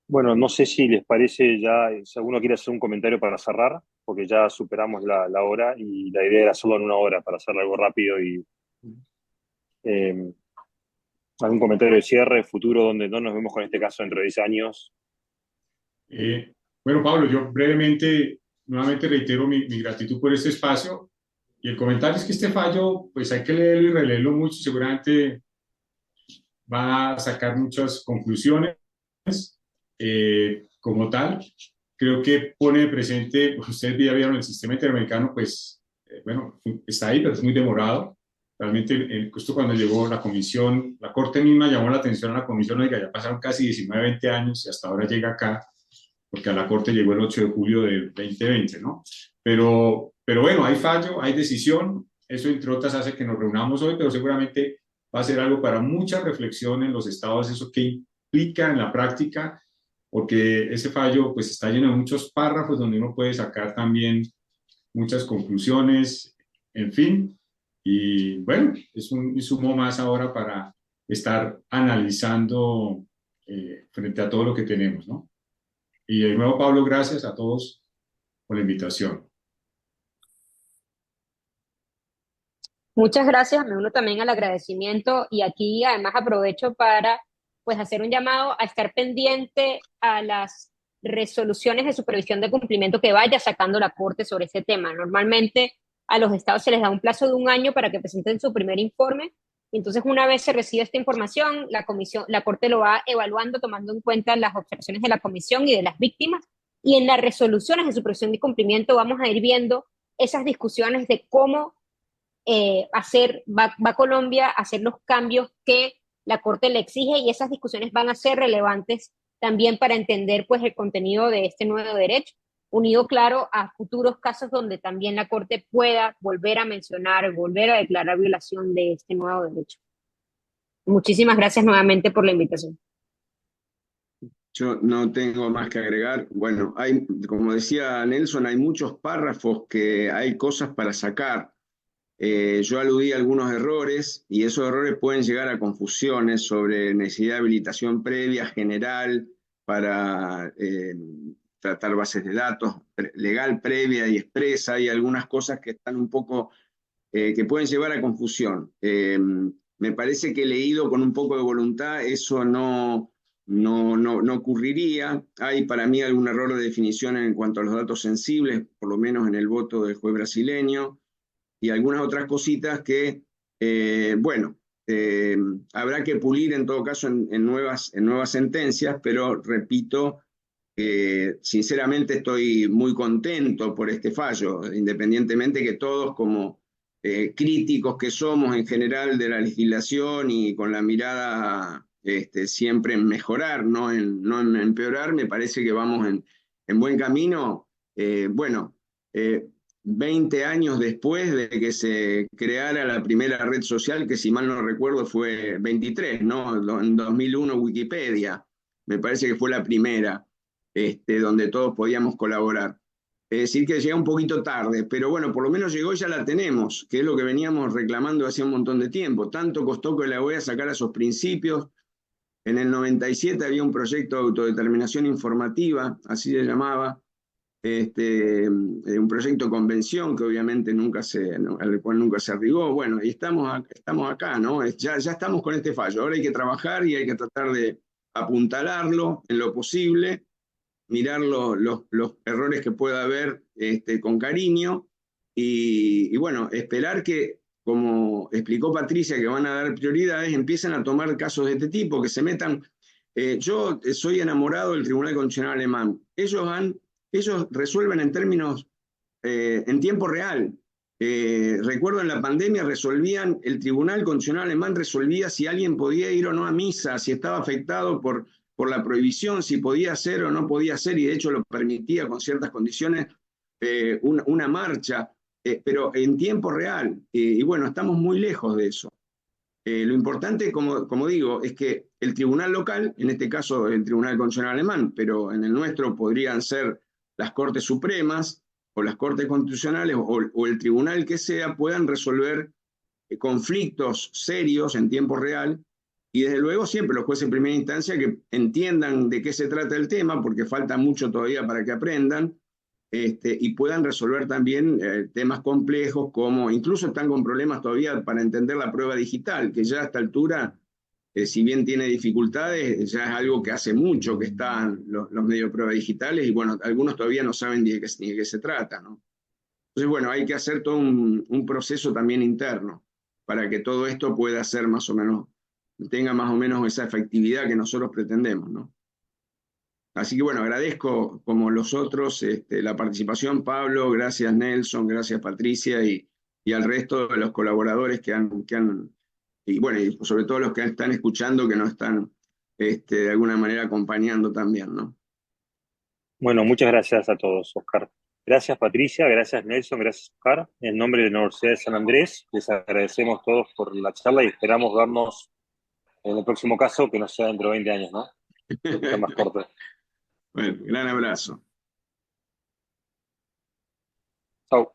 Bueno, no sé si les parece ya, si alguno quiere hacer un comentario para cerrar, porque ya superamos la hora y la idea era solo en una hora para hacer algo rápido y eh, algún comentario de cierre, futuro, donde no nos vemos con este caso dentro de 10 años. Bueno, Pablo, yo brevemente, nuevamente reitero mi gratitud por este espacio. Y el comentario es que este fallo, pues hay que leerlo y releerlo mucho. Seguramente va a sacar muchas conclusiones. Como tal, creo que pone presente, ustedes ya vieron el sistema interamericano, pues, bueno, está ahí, pero es muy demorado. Realmente, justo cuando llegó la comisión, la Corte misma llamó la atención a la comisión, oiga, ya pasaron casi 19, 20 años y hasta ahora llega acá, porque a la Corte llegó el 8 de julio del 2020, ¿no? Pero bueno, hay fallo, hay decisión, eso entre otras hace que nos reunamos hoy, pero seguramente va a ser algo para mucha reflexión en los estados, eso que implica en la práctica, porque ese fallo pues está lleno de muchos párrafos donde uno puede sacar también muchas conclusiones, en fin, y bueno, es un insumo más ahora para estar analizando frente a todo lo que tenemos, ¿no? Y de nuevo, Pablo, gracias a todos por la invitación. Muchas gracias, me uno también al agradecimiento y aquí además aprovecho para pues hacer un llamado a estar pendiente a las resoluciones de supervisión de cumplimiento que vaya sacando la Corte sobre ese tema. Normalmente a los estados se les da un plazo de un año para que presenten su primer informe y entonces una vez se recibe esta información, la Corte lo va evaluando tomando en cuenta las observaciones de la comisión y de las víctimas y en las resoluciones de supervisión de cumplimiento vamos a ir viendo esas discusiones de cómo va Colombia a hacer los cambios que la Corte le exige y esas discusiones van a ser relevantes también para entender pues el contenido de este nuevo derecho, unido claro a futuros casos donde también la Corte pueda volver a mencionar, volver a declarar violación de este nuevo derecho. Muchísimas gracias nuevamente por la invitación. Yo no tengo más que agregar. Bueno, como decía Nelson, hay muchos párrafos que hay cosas para sacar. Yo aludí a algunos errores y esos errores pueden llegar a confusiones sobre necesidad de habilitación previa general para tratar bases de datos, legal previa y expresa, y algunas cosas que están un poco, que pueden llevar a confusión. Me parece que leído con un poco de voluntad eso no ocurriría. Hay para mí algún error de definición en cuanto a los datos sensibles, por lo menos en el voto del juez brasileño, y algunas otras cositas que, bueno, habrá que pulir en todo caso en nuevas sentencias, pero repito, sinceramente estoy muy contento por este fallo, independientemente que todos como críticos que somos en general de la legislación y con la mirada siempre en mejorar, no en empeorar, me parece que vamos en buen camino. Bueno, 20 años después de que se creara la primera red social, que si mal no recuerdo fue 23, ¿no? En 2001 Wikipedia, me parece que fue la primera, donde todos podíamos colaborar. Es decir, que llega un poquito tarde, pero bueno, por lo menos llegó y ya la tenemos, que es lo que veníamos reclamando hace un montón de tiempo. Tanto costó que la OEA sacara esos principios. En el 97 había un proyecto de autodeterminación informativa, así se llamaba, un proyecto de convención que obviamente al cual nunca se arribó. Bueno, y estamos acá, ¿no? Ya estamos con este fallo. Ahora hay que trabajar y hay que tratar de apuntalarlo en lo posible, mirar los errores que pueda haber con cariño y bueno, esperar que, como explicó Patricia, que van a dar prioridades, empiecen a tomar casos de este tipo, que se metan. Yo soy enamorado del Tribunal Constitucional alemán. Ellos resuelven en términos en tiempo real. Recuerdo en la pandemia el Tribunal Constitucional alemán resolvía si alguien podía ir o no a misa, si estaba afectado por la prohibición, si podía hacer o no podía hacer, y de hecho lo permitía con ciertas condiciones, una marcha, pero en tiempo real. Y bueno, estamos muy lejos de eso. Lo importante, como digo, es que el tribunal local, en este caso el Tribunal Constitucional alemán, pero en el nuestro podrían ser las Cortes Supremas o las Cortes Constitucionales o el tribunal que sea, puedan resolver conflictos serios en tiempo real, y desde luego siempre los jueces en primera instancia que entiendan de qué se trata el tema, porque falta mucho todavía para que aprendan, y puedan resolver también temas complejos, como incluso están con problemas todavía para entender la prueba digital, que ya a esta altura, si bien tiene dificultades, ya es algo que hace mucho que están los medios de prueba digitales, y bueno, algunos todavía no saben ni de qué se trata, ¿no? Entonces, bueno, hay que hacer todo un proceso también interno para que todo esto pueda ser más o menos, tenga más o menos esa efectividad que nosotros pretendemos, ¿no? Así que bueno, agradezco como los otros la participación, Pablo, gracias Nelson, gracias Patricia y al resto de los colaboradores que han y bueno, y sobre todo los que están escuchando, que nos están de alguna manera acompañando también, ¿no? Bueno, muchas gracias a todos, Oscar. Gracias, Patricia, gracias, Nelson, gracias, Oscar. En nombre de la Universidad de San Andrés, les agradecemos todos por la charla y esperamos vernos en el próximo caso, que no sea dentro de 20 años, ¿no? Que sea más corto. Bueno, gran abrazo. Chau.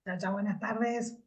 Chao, chao, buenas tardes.